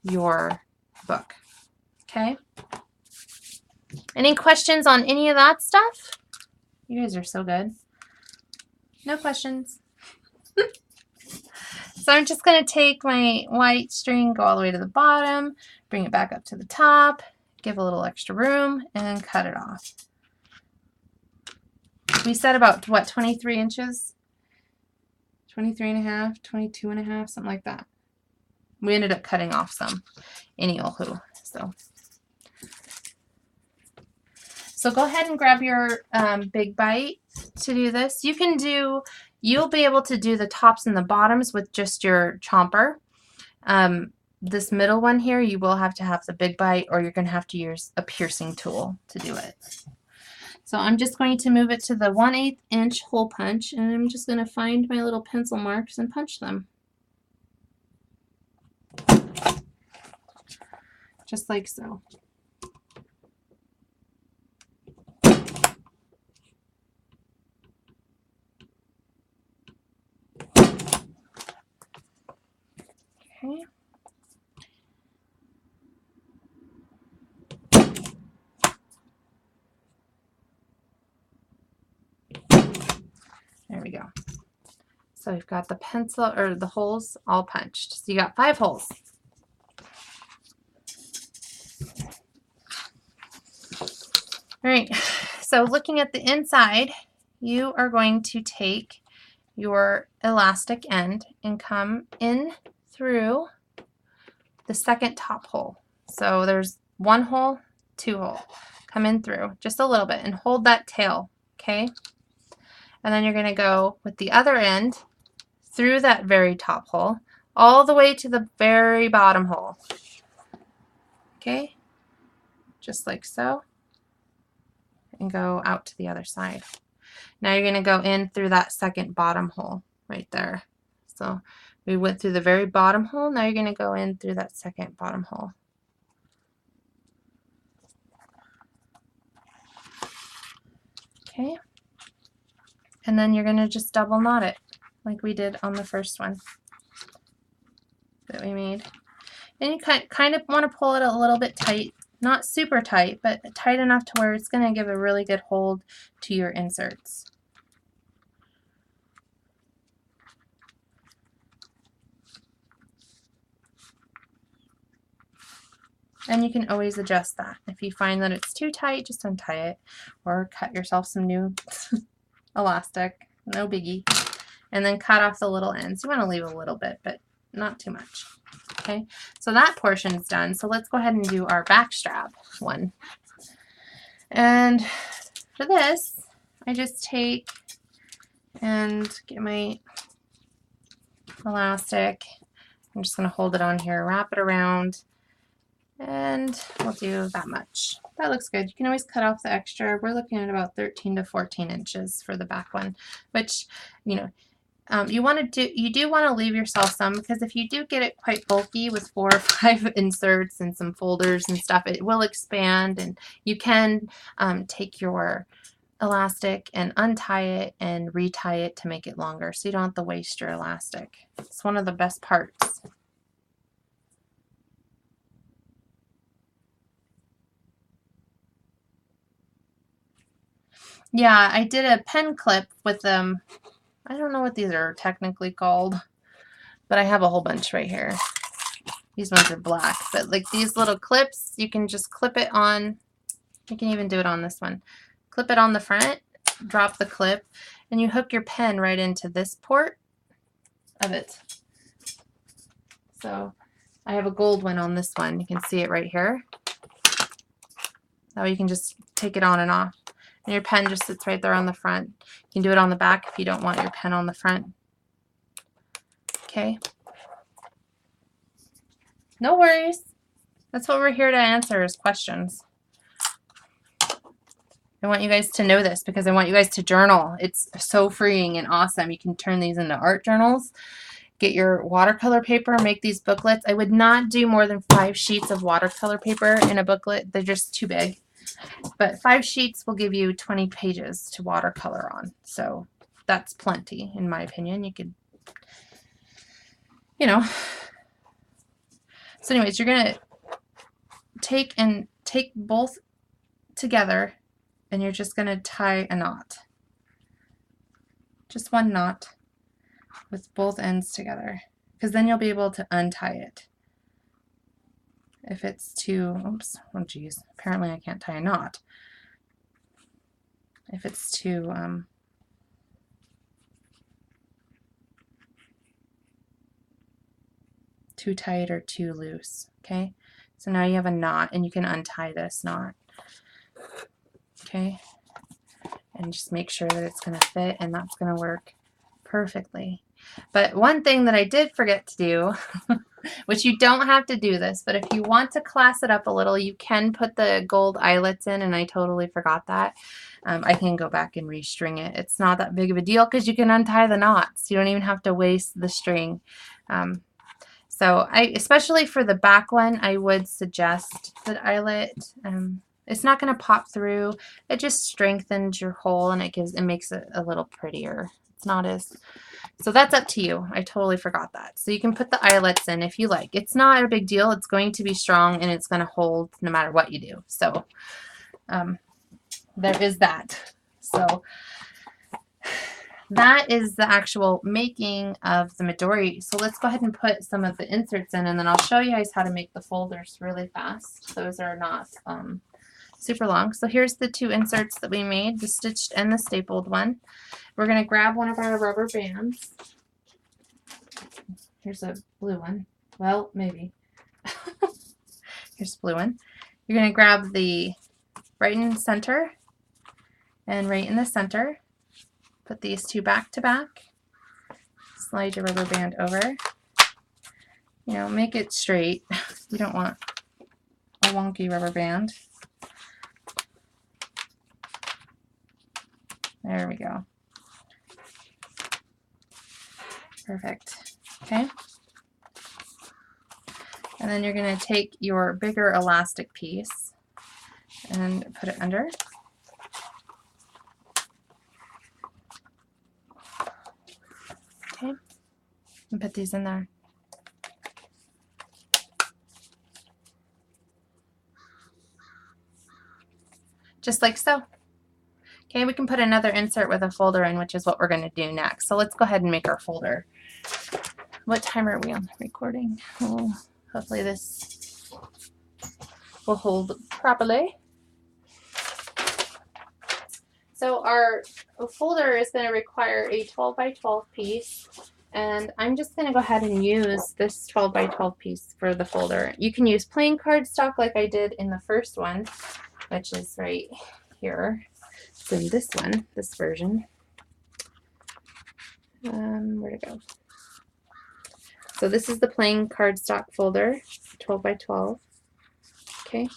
your book. Okay. Any questions on any of that stuff? You guys are so good. No questions. So I'm just going to take my white string, go all the way to the bottom, bring it back up to the top, give a little extra room, and cut it off. We said about, what, 23 inches? 23.5, 22.5, something like that. We ended up cutting off some, anywho. So go ahead and grab your big bite to do this. You'll be able to do the tops and the bottoms with just your chomper. This middle one here, you will have to have the big bite, or you're going to have to use a piercing tool to do it. So I'm just going to move it to the 1/8 inch hole punch, and I'm just going to find my little pencil marks and punch them. Just like so. Okay. There we go. So we've got the pencil, or the holes all punched. So you got 5 holes. All right, so looking at the inside, you are going to take your elastic end and come in through the second top hole. So there's 1 hole, 2 hole. Come in through just a little bit and hold that tail, okay? And then you're going to go with the other end through that very top hole all the way to the very bottom hole. Okay? Just like so. And go out to the other side. Now you're going to go in through that second bottom hole right there. So we went through the very bottom hole. Now you're going to go in through that second bottom hole. Okay. And then you're going to just double knot it like we did on the first one that we made. And you kind of want to pull it a little bit tight, Not super tight, but tight enough to where it's going to give a really good hold to your inserts. And you can always adjust that. If you find that it's too tight, just untie it or cut yourself some new elastic. No biggie. And then cut off the little ends. You want to leave a little bit, but not too much. Okay, so that portion's done. So let's go ahead and do our back strap one. And for this, I just take and get my elastic. I'm just going to hold it on here, wrap it around, and we'll do that much. That looks good. You can always cut off the extra. We're looking at about 13 to 14 inches for the back one, which, you know, you do want to leave yourself some, because if you do get it quite bulky with 4 or 5 inserts and some folders and stuff, it will expand, and you can take your elastic and untie it and retie it to make it longer, so you don't have to waste your elastic. It's one of the best parts. Yeah, I did a pen clip with them. I don't know what these are technically called, but I have a whole bunch right here. These ones are black, but like these little clips, you can just clip it on. You can even do it on this one. Clip it on the front, drop the clip, and you hook your pen right into this port of it. So I have a gold one on this one. You can see it right here. That way you can just take it on and off. And your pen just sits right there on the front. You can do it on the back if you don't want your pen on the front. Okay. No worries. That's what we're here to answer, is questions. I want you guys to know this because I want you guys to journal. It's so freeing and awesome. You can turn these into art journals. Get your watercolor paper, make these booklets. I would not do more than 5 sheets of watercolor paper in a booklet. They're just too big. But 5 sheets will give you 20 pages to watercolor on. So that's plenty, in my opinion. You could, you know. So anyways, you're going to take both together, and you're just going to tie a knot. Just one knot with both ends together, because then you'll be able to untie it. If it's too, oops, oh geez, apparently I can't tie a knot. If it's too tight or too loose. Okay, so now you have a knot, and you can untie this knot. Okay, and just make sure that it's going to fit, and that's going to work perfectly. But one thing that I did forget to do, which you don't have to do this, but if you want to class it up a little, you can put the gold eyelets in, and I totally forgot that. I can go back and restring it. It's not that big of a deal because you can untie the knots. You don't even have to waste the string. So especially for the back one, I would suggest that eyelet. It's not going to pop through. It just strengthens your hole, and it makes it a little prettier. It's not as, so that's up to you. I totally forgot that. So you can put the eyelets in if you like. It's not a big deal. It's going to be strong, and it's going to hold no matter what you do. So there is that. So that is the actual making of the Midori. So let's go ahead and put some of the inserts in, and then I'll show you guys how to make the folders really fast. Those are not super long. So here's the 2 inserts that we made, the stitched and the stapled one. We're going to grab one of our rubber bands. Here's a blue one. Well, maybe. Here's the blue one. You're going to grab the right in the center and right in the center. Put these 2 back to back. Slide your rubber band over. You know, make it straight. You don't want a wonky rubber band. There we go. Perfect. Okay. And then you're going to take your bigger elastic piece and put it under. Okay. And put these in there. just like so. Okay, we can put another insert with a folder in, which is what we're going to do next. So let's go ahead and make our folder. What time are we on the recording? Oh, hopefully this will hold properly. So our folder is going to require a 12 by 12 piece, and I'm just going to go ahead and use this 12 by 12 piece for the folder. You can use plain cardstock like I did in the first one, which is right here. So in this one, this version, where'd it go? So this is the plain cardstock folder, 12 by 12. Okay.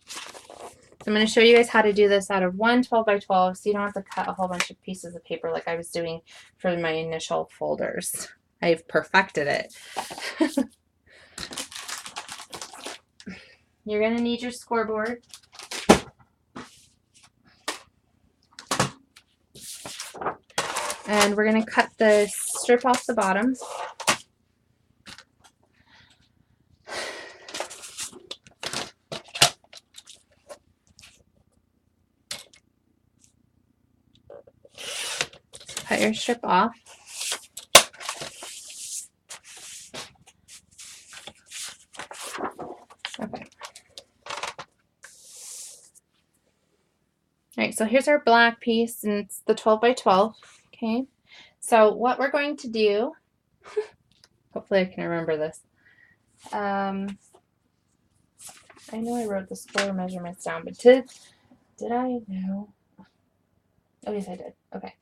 So I'm going to show you guys how to do this out of one 12 by 12, so you don't have to cut a whole bunch of pieces of paper like I was doing for my initial folders. I've perfected it. You're going to need your scoreboard. And we're going to cut the strip off the bottom. Cut your strip off. Okay. All right, so here's our black piece, and it's the 12 by 12. Okay, so what we're going to do, hopefully I can remember this. I know I wrote the square measurements down, but did I? No. Oh, yes, I did. Okay.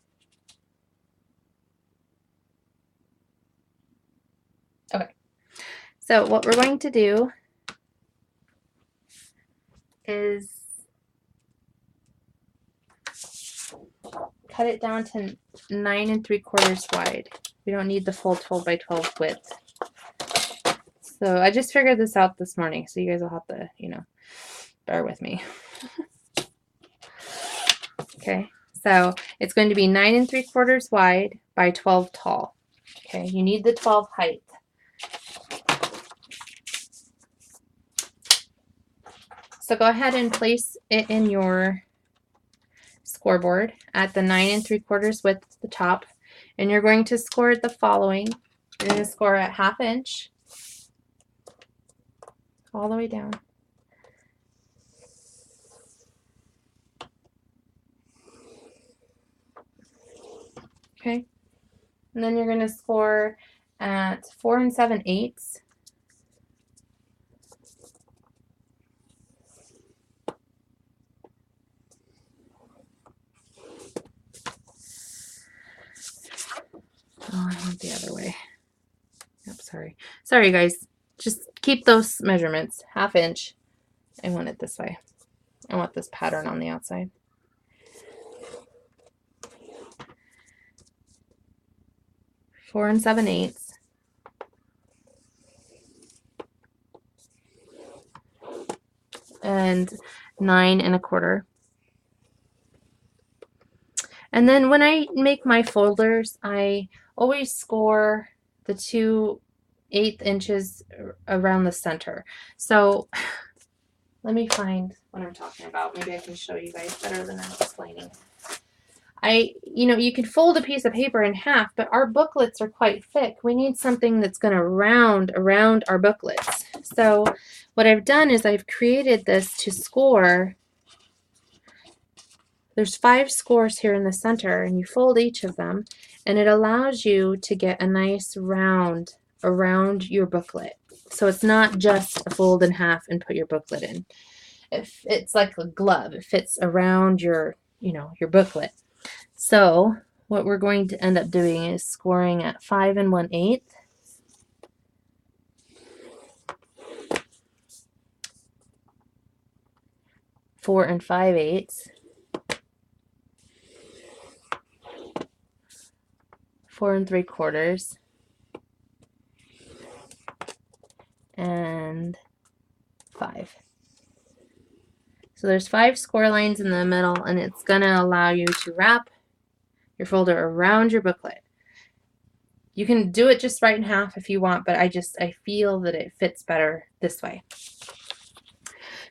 Okay. So what we're going to do is cut it down to 9 3/4 wide. We don't need the full 12 by 12 width. So I just figured this out this morning, so you guys will have to, bear with me. Okay, so it's going to be 9 3/4 wide by 12 tall. Okay, you need the 12 height. So go ahead and place it in your scoreboard at the 9 3/4 width at the top, and you're going to score it the following. You're going to score at 1/2 inch all the way down. Okay, and then you're going to score at 4 7/8. Oh, I went the other way. Yep, sorry. Sorry, guys. Just keep those measurements. 1/2 inch. I want it this way. I want this pattern on the outside. Four 7/8. And 9 1/4. And then when I make my folders, I always score the 2 1/8 inches around the center. So let me find what I'm talking about. Maybe I can show you guys better than I'm explaining. You can fold a piece of paper in half, but our booklets are quite thick. We need something that's going to round around our booklets. So what I've done is I've created this to score. There's 5 scores here in the center, and you fold each of them, and it allows you to get a nice round around your booklet. So it's not just a fold in half and put your booklet in. It's like a glove. It fits around your booklet. So what we're going to end up doing is scoring at 5 1/8. Four 5/8. 4 3/4. And 5. So there's 5 score lines in the middle, and it's going to allow you to wrap your folder around your booklet. You can do it just right in half if you want, but I feel that it fits better this way.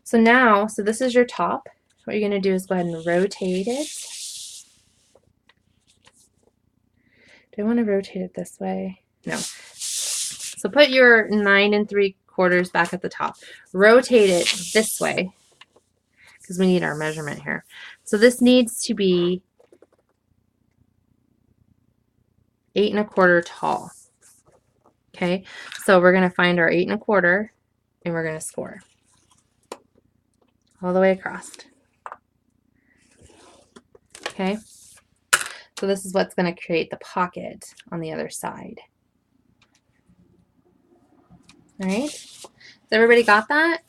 So now, so this is your top. What you're going to do is go ahead and rotate it. Do I want to rotate it this way? No. So put your 9 3/4 back at the top. Rotate it this way because we need our measurement here. So this needs to be 8 1/4 tall. Okay, so we're going to find our 8 1/4 and we're going to score all the way across. Okay, so this is what's going to create the pocket on the other side. All right, has everybody got that?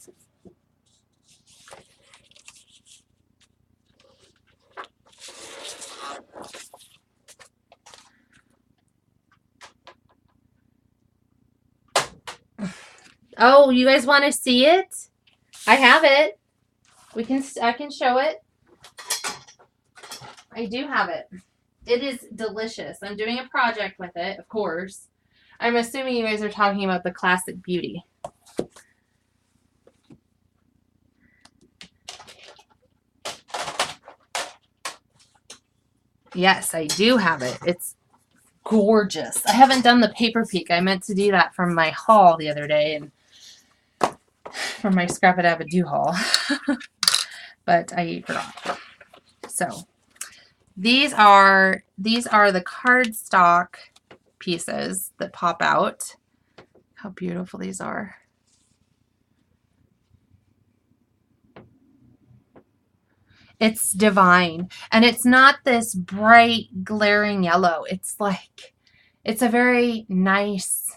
Oh, you guys want to see it? I have it. I can show it. I do have it. It is delicious. I'm doing a project with it, of course. I'm assuming you guys are talking about the Classic Beauty. Yes, I do have it. It's gorgeous. I haven't done the paper peek. I meant to do that from my haul the other day and from my Scrap-a-Dab-a-Do haul. But I forgot. So these are the cardstock pieces that pop out. How beautiful these are. It's divine. And it's not this bright, glaring yellow. It's like, it's a very nice,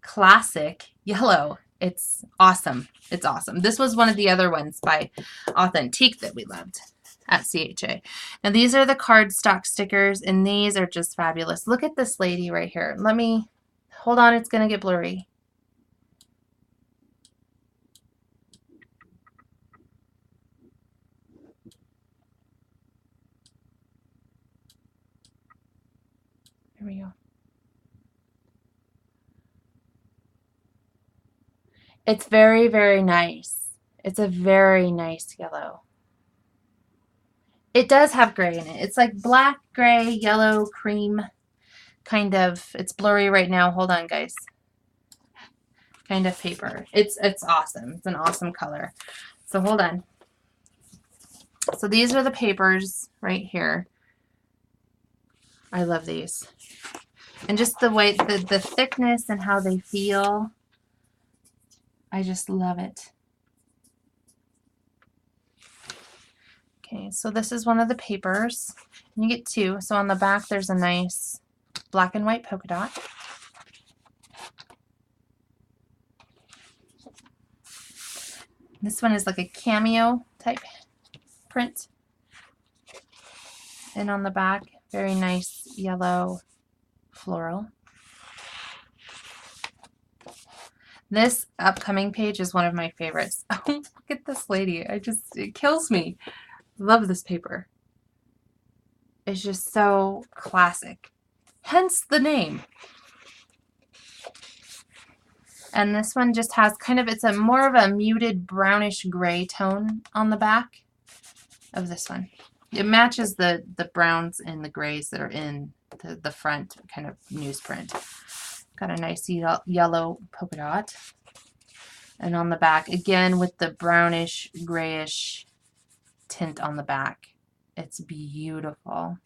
classic yellow. It's awesome. It's awesome. This was one of the other ones by Authentique that we loved at CHA. Now these are the cardstock stickers, and these are just fabulous. Look at this lady right here. Let me, hold on, it's going to get blurry. Here we go. It's very, very nice. It's a very nice yellow. It does have gray in it. It's like black, gray, yellow, cream, kind of. It's blurry right now. Hold on, guys. Kind of paper. It's awesome. It's an awesome color. So hold on. So these are the papers right here. I love these. And just the way, the thickness and how they feel. I just love it. Okay, so this is one of the papers. And you get two. So on the back, there's a nice black and white polka dot. This one is like a cameo type print. And on the back, very nice yellow floral. This upcoming page is one of my favorites. Oh, look at this lady. It kills me. Love this paper. It's just so classic. Hence the name. And this one just has kind of, it's a more of a muted brownish gray tone on the back of this one. It matches the browns and the grays that are in the front kind of newsprint. Got a nice yellow polka dot. And on the back, again with the brownish grayish tint on the back. It's beautiful.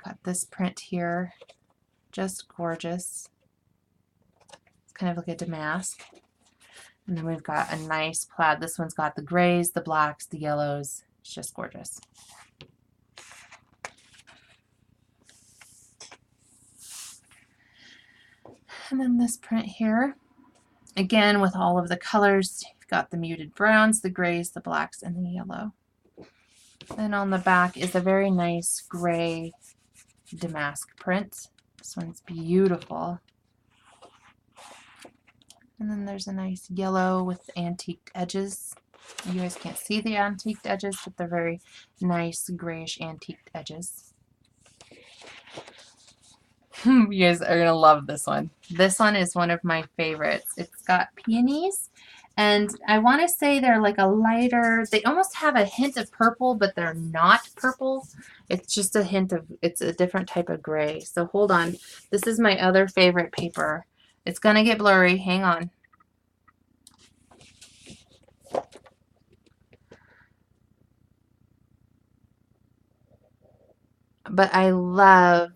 Got this print here. Just gorgeous. It's kind of like a damask. And then we've got a nice plaid. This one's got the grays, the blacks, the yellows. It's just gorgeous. And then this print here, again with all of the colors. You've got the muted browns, the grays, the blacks, and the yellow. And on the back is a very nice gray damask print. This one's beautiful. And then there's a nice yellow with antiqued edges. You guys can't see the antiqued edges, but they're very nice grayish antiqued edges. You guys are going to love this one. This one is one of my favorites. It's got peonies And I want to say they're like a lighter, they almost have a hint of purple, but they're not purple. It's just a hint of, it's a different type of gray. So hold on. This is my other favorite paper. It's going to get blurry. Hang on. But I love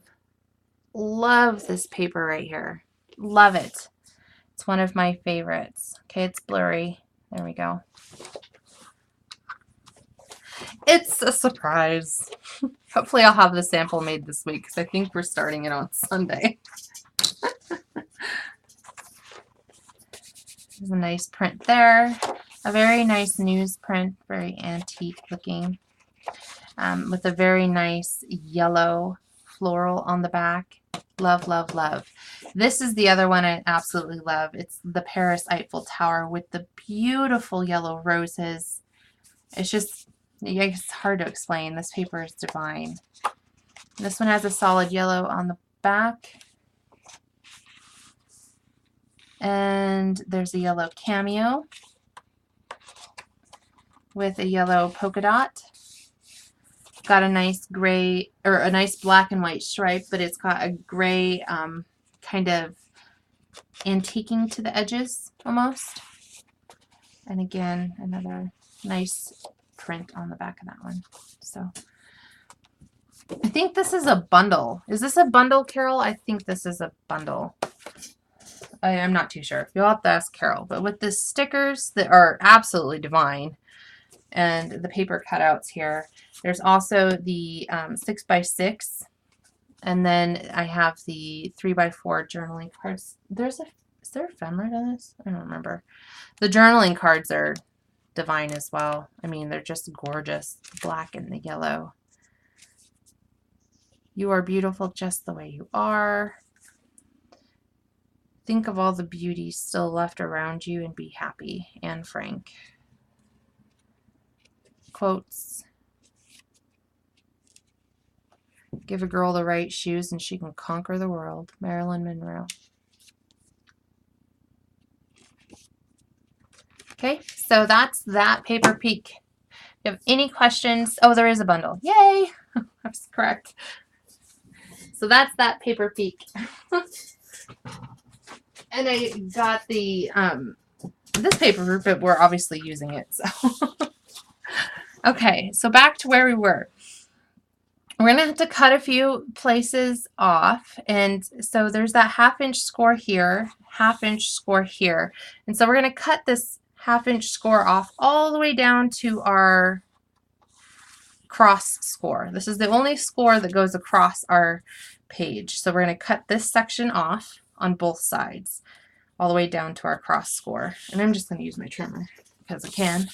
this paper right here. Love it. It's one of my favorites. Okay, it's blurry. There we go. It's a surprise. Hopefully I'll have the sample made this week because I think we're starting it on Sunday. There's a nice print there. A very nice newsprint, very antique looking, with a very nice yellow floral on the back. Love, love, love. This is the other one I absolutely love. It's the Paris Eiffel Tower with the beautiful yellow roses. It's just, it's hard to explain. This paper is divine. This one has a solid yellow on the back. And there's a yellow cameo with a yellow polka dot. Got a nice gray, or a nice black and white stripe, but it's got a gray kind of antiquing to the edges almost. And again, another nice print on the back of that one. So I think this is a bundle. Is this a bundle, Carol? I think this is a bundle. I'm not too sure. You'll have to ask Carol. But with the stickers that are absolutely divine and the paper cutouts here, there's also the 6x6, and then I have the 3x4 journaling cards. Is there ephemera to this? I don't remember. The journaling cards are divine as well. I mean, they're just gorgeous. The black and the yellow. You are beautiful just the way you are. Think of all the beauty still left around you and be happy. Anne Frank. Quotes. Give a girl the right shoes and she can conquer the world. Marilyn Monroe. Okay, so that's that paper peek. If you have any questions, oh, there is a bundle. Yay! That's correct. So that's that paper peek. And I got the this paper, but we're obviously using it. So okay, so back to where we were. We're going to have to cut a few places off. And so there's that 1/2 inch score here, 1/2 inch score here. And so we're going to cut this 1/2 inch score off all the way down to our cross score. This is the only score that goes across our page. So we're going to cut this section off on both sides all the way down to our cross score. And I'm just going to use my trimmer because I can.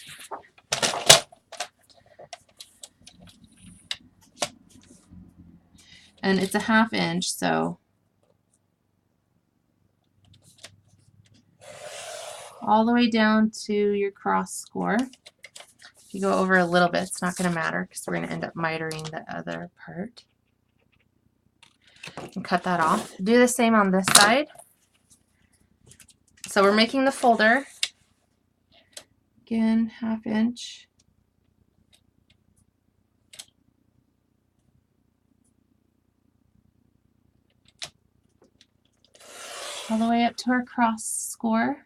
And it's a 1/2 inch, so all the way down to your cross score. If you go over a little bit, it's not going to matter because we're going to end up mitering the other part. And cut that off. Do the same on this side. So we're making the folder. Again, 1/2 inch. All the way up to our cross score.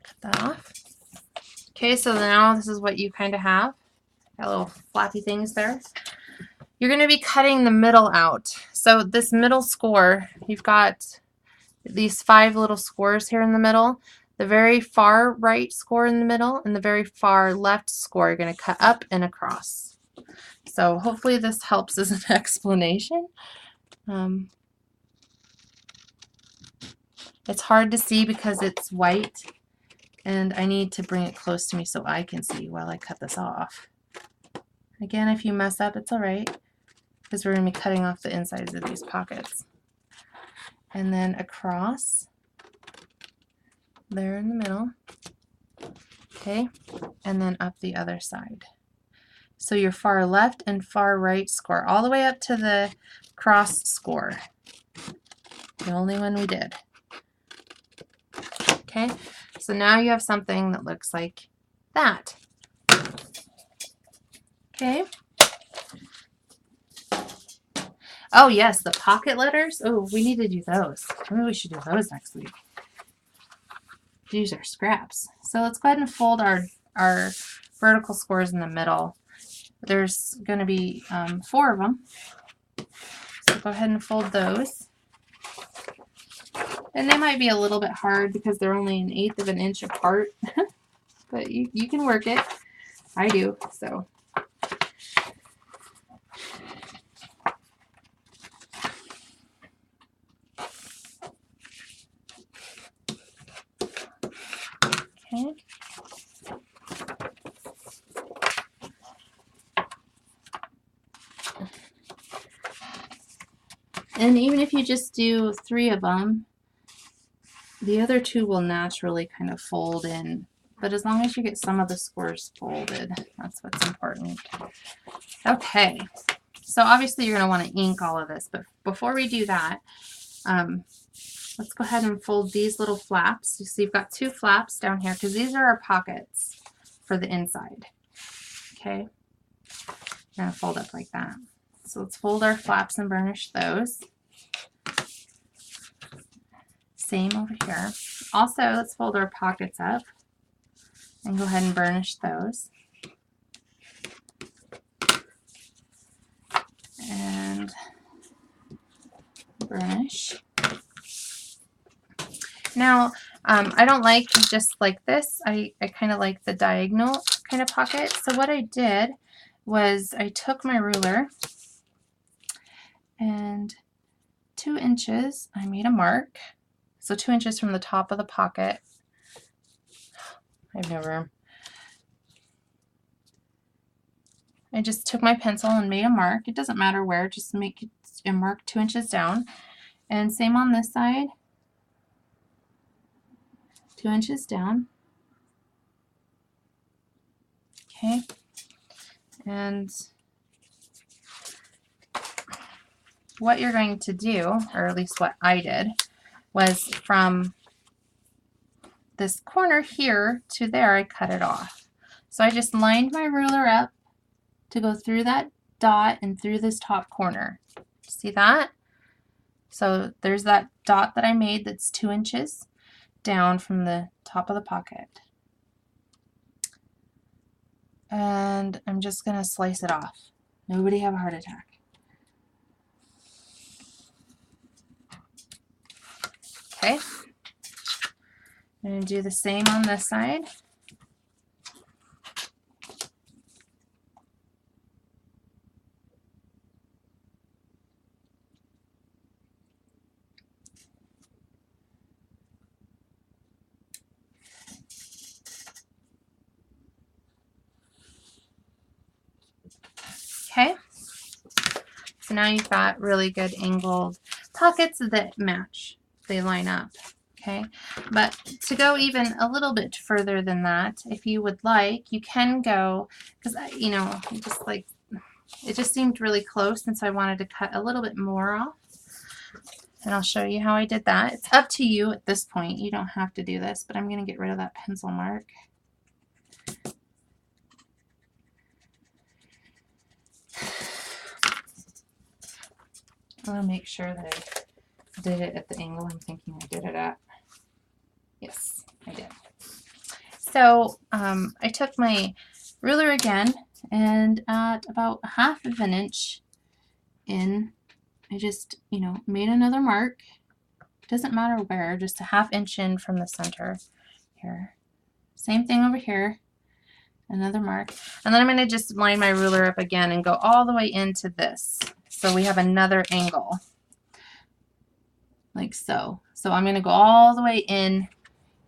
Cut that off. Okay, so now this is what you kind of have. Got little flappy things there. You're going to be cutting the middle out. So this middle score, you've got these 5 little scores here in the middle. The very far right score in the middle and the very far left score you're going to cut up and across. So hopefully this helps as an explanation. It's hard to see because it's white, and I need to bring it close to me so I can see while I cut this off. Again, if you mess up, it's all right, because we're going to be cutting off the insides of these pockets. And then across there in the middle. Okay, and then up the other side. So your far left and far right score, all the way up to the cross score. The only one we did. Okay, so now you have something that looks like that. Okay. Oh yes, the pocket letters. Oh, we need to do those. Maybe we should do those next week. Use our scraps. So let's go ahead and fold our vertical squares in the middle. There's going to be 4 of them. So go ahead and fold those. And they might be a little bit hard because they're only 1/8 of an inch apart. But you can work it. I do, so. Okay. And even if you just do 3 of them, the other 2 will naturally kind of fold in. But as long as you get some of the squares folded, that's what's important. Okay, so obviously you're going to want to ink all of this, but before we do that, let's go ahead and fold these little flaps. You see you've got 2 flaps down here because these are our pockets for the inside. Okay, you're going to fold up like that. So let's fold our flaps and burnish those. Same over here. Also, let's fold our pockets up and go ahead and burnish those. And burnish. Now, I don't like just like this. I kind of like the diagonal kind of pocket. So what I did was I took my ruler and 2 inches, I made a mark. So 2 inches from the top of the pocket. I have no room. I just took my pencil and made a mark. It doesn't matter where, just make a mark 2 inches down. And same on this side. 2 inches down. Okay. And what you're going to do, or at least what I did, was from this corner here to there, I cut it off. So I just lined my ruler up to go through that dot and through this top corner. See that? So there's that dot that I made that's 2 inches down from the top of the pocket. And I'm just going to slice it off. Nobody have a heart attack. Okay. I'm going to do the same on this side. Okay. So now you've got really good angled pockets that match. They line up. Okay, but to go even a little bit further than that, if you would like, you can go, because you know, it just seemed really close, and so I wanted to cut a little bit more off. And I'll show you how I did that. It's up to you at this point. You don't have to do this, but I'm going to get rid of that pencil mark. I want to make sure that I did it at the angle I'm thinking I did it at. Yes, I did. So I took my ruler again, and at about 1/2 of an inch in, I just, you know, made another mark. Doesn't matter where, just a 1/2 inch in from the center here. Same thing over here, another mark. And then I'm going to just line my ruler up again and go all the way into this. So we have another angle, like so. So I'm going to go all the way in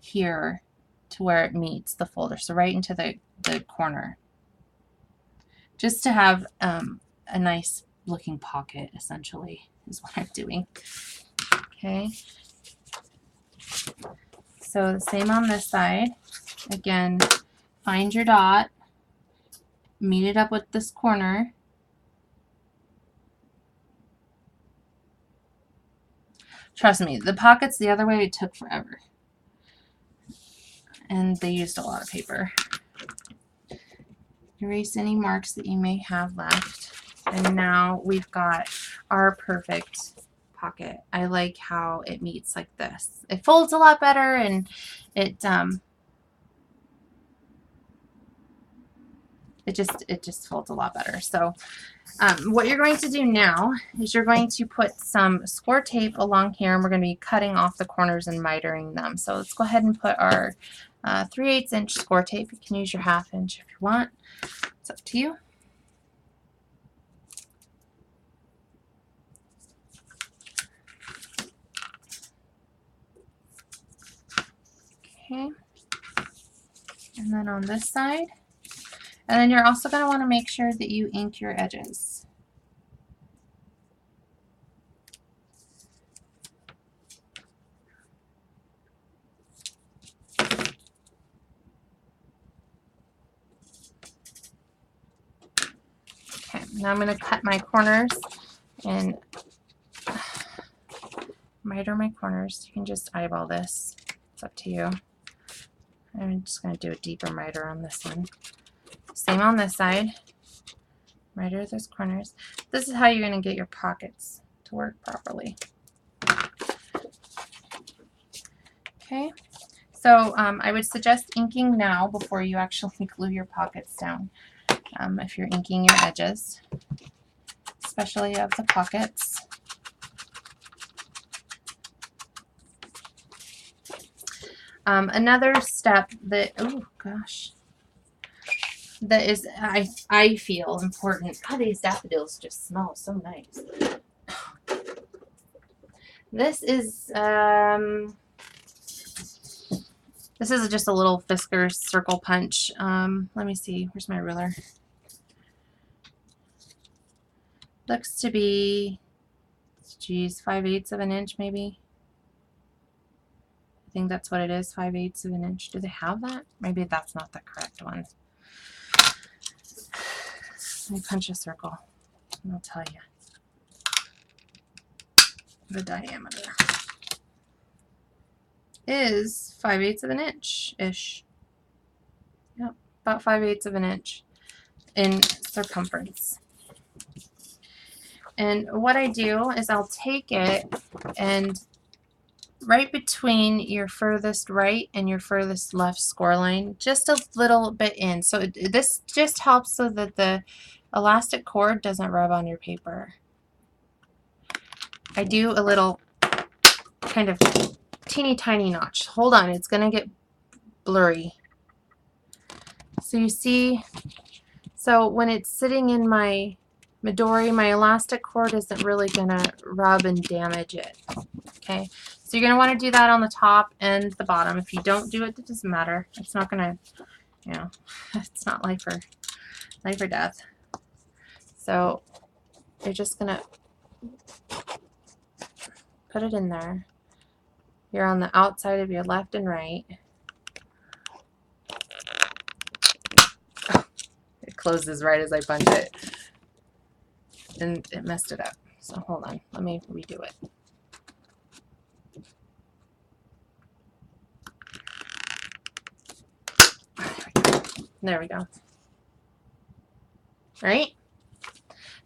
here to where it meets the folder, so right into the corner, just to have a nice looking pocket, essentially, is what I'm doing. Okay, so the same on this side. Again, find your dot, meet it up with this corner, Trust me, the pockets the other way, it took forever. And they used a lot of paper. Erase any marks that you may have left. And now we've got our perfect pocket. I like how it meets like this. It folds a lot better, and it just folds a lot better. So what you're going to do now is you're going to put some score tape along here, and we're going to be cutting off the corners and mitering them. So let's go ahead and put our 3/8 inch score tape. You can use your 1/2 inch if you want. It's up to you. Okay. And then on this side. And then you're also going to want to make sure that you ink your edges. Okay, now I'm going to cut my corners and miter my corners. You can just eyeball this. It's up to you. I'm just going to do a deeper miter on this one. Same on this side. Miter those corners. This is how you're going to get your pockets to work properly. Okay, so I would suggest inking now before you actually glue your pockets down. If you're inking your edges, especially of the pockets. Another step that, oh gosh, that is, I feel important. God, these daffodils just smell so nice. This is just a little Fiskars circle punch. Let me see, where's my ruler? Looks to be, geez, 5/8 of an inch maybe. I think that's what it is, 5/8 of an inch. Do they have that? Maybe that's not the correct one. Let me punch a circle and I'll tell you the diameter is 5/8 of an inch-ish. Yep, about 5/8 of an inch in circumference. And what I do is I'll take it and right between your furthest right and your furthest left score line, just a little bit in. So this just helps so that the elastic cord doesn't rub on your paper. I do a little kind of teeny tiny notch. Hold on, it's going to get blurry. So you see, so when it's sitting in my Midori, my elastic cord isn't really going to rub and damage it. Okay, so you're going to want to do that on the top and the bottom. If you don't do it, it doesn't matter. It's not going to, you know, it's not life or death. So you're just going to put it in there. You're on the outside of your left and right. It closes right as I punch it. And it messed it up. So hold on, let me redo it. There we go. All right?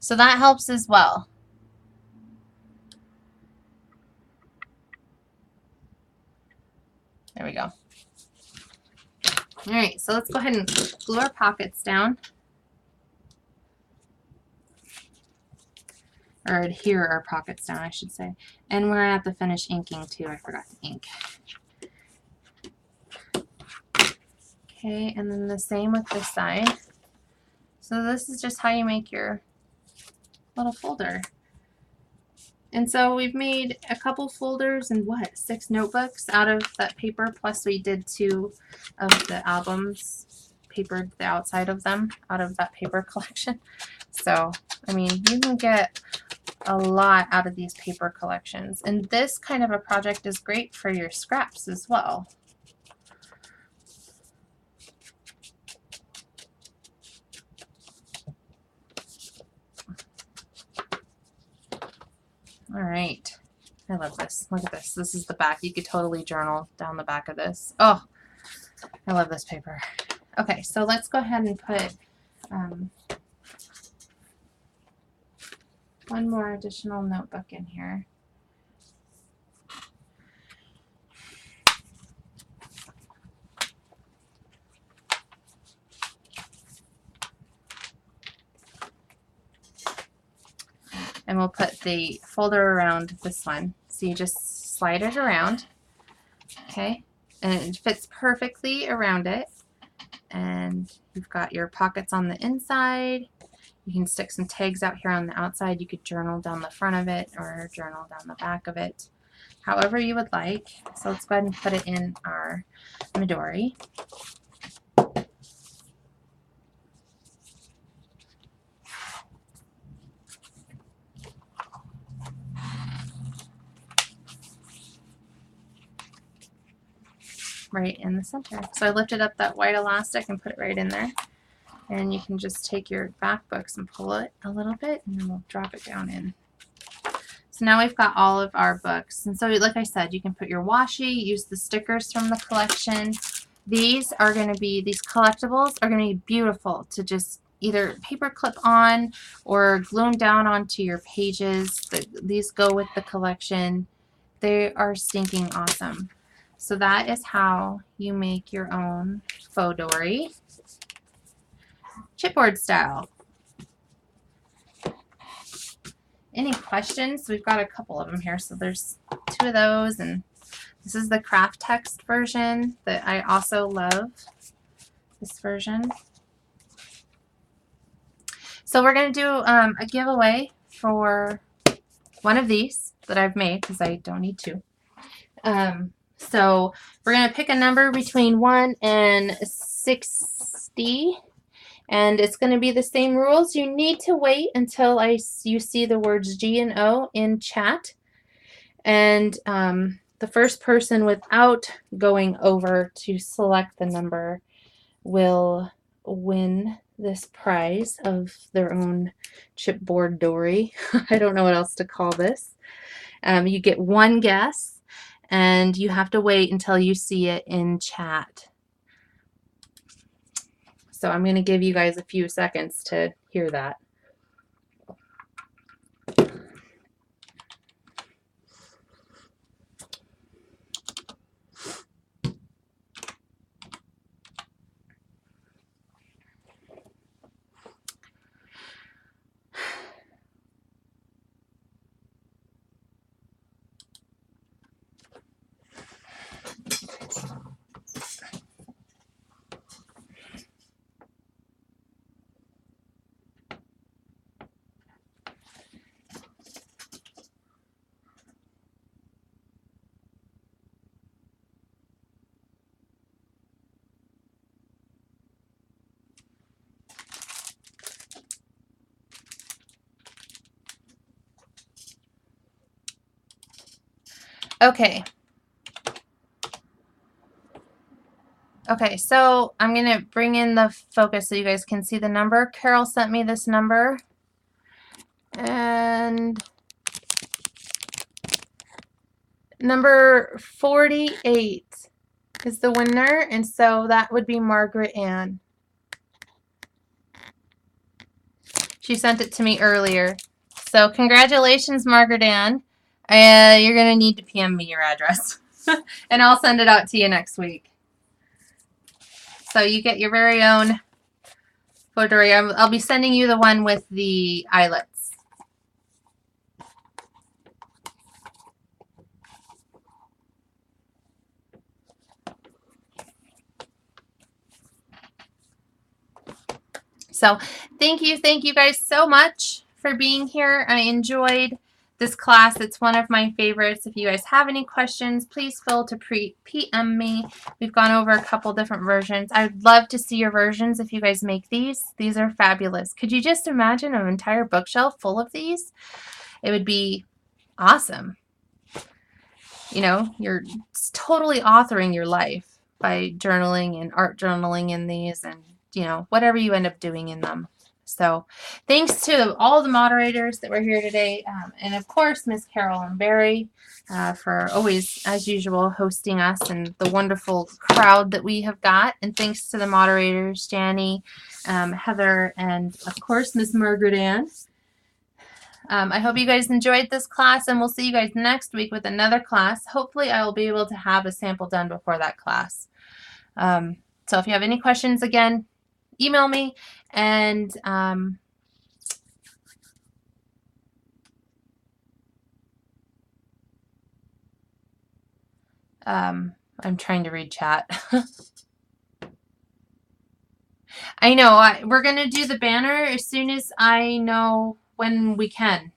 So that helps as well. There we go. All right, so let's go ahead and glue our pockets down. Or adhere our pockets down, I should say. And we're going to have to finish inking too. I forgot to ink. Okay, and then the same with this side. So this is just how you make your little folder. And so we've made a couple folders and what, 6 notebooks out of that paper, plus we did 2 of the albums, papered the outside of them out of that paper collection. So, I mean, you can get a lot out of these paper collections. And this kind of a project is great for your scraps as well. All right. I love this. Look at this. This is the back. You could totally journal down the back of this. Oh, I love this paper. Okay, so let's go ahead and put one more additional notebook in here. And we'll put the folder around this one. So you just slide it around, okay? And it fits perfectly around it. And you've got your pockets on the inside. You can stick some tags out here on the outside. You could journal down the front of it or journal down the back of it, however you would like. So let's go ahead and put it in our Midori. Right in the center. So I lifted up that white elastic and put it right in there. And you can just take your back books and pull it a little bit, and then we'll drop it down in. So now we've got all of our books. And so like I said, you can put your washi, use the stickers from the collection. These collectibles are going to be beautiful to just either paper clip on or glue them down onto your pages. These go with the collection. They are stinking awesome. So that is how you make your own faux dory, chipboard style. Any questions? We've got a couple of them here. So there's 2 of those, and this is the craft text version that I also love, this version. So we're going to do a giveaway for one of these that I've made because I don't need 2. So we're going to pick a number between 1 and 60, and it's going to be the same rules. You need to wait until you see the words G and O in chat, and the first person without going over to select the number will win this prize of their own chipboard dory. I don't know what else to call this. You get 1 guess, and you have to wait until you see it in chat. So I'm going to give you guys a few seconds to hear that. Okay. Okay, so I'm going to bring in the focus so you guys can see the number. Carol sent me this number, and number 48 is the winner, and so that would be Margaret Ann. She sent it to me earlier. So congratulations, Margaret Ann. You're going to need to PM me your address, and I'll send it out to you next week. So you get your very own faux dory. I'll be sending you the one with the eyelets. So thank you guys so much for being here. I enjoyed this class. It's one of my favorites. If you guys have any questions, please feel to PM me. We've gone over a couple different versions. I'd love to see your versions if you guys make these. These are fabulous. Could you just imagine an entire bookshelf full of these? It would be awesome. You know, you're totally authoring your life by journaling and art journaling in these, and you know, whatever you end up doing in them. So thanks to all the moderators that were here today. And of course, Miss Carol and Barry for always, as usual, hosting us and the wonderful crowd that we have got. And thanks to the moderators, Janie, Heather, and of course, Miss Margaret Ann. I hope you guys enjoyed this class, and we'll see you guys next week with another class. Hopefully, I will be able to have a sample done before that class. So if you have any questions, again, email me, and I'm trying to read chat. I know. We're going to do the banner as soon as I know when we can.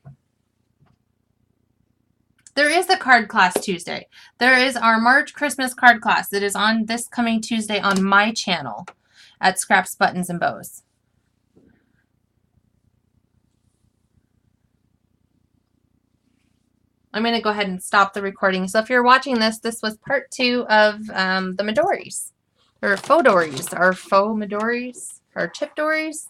There is a card class Tuesday. There is our March Christmas card class. It is on this coming Tuesday on my channel at Scraps, Buttons, and Bows. I'm going to go ahead and stop the recording. So if you're watching this, this was part 2 of the Midoris. Or FAUX Midoris. Or FAUX Midoris. Or Chip Dories.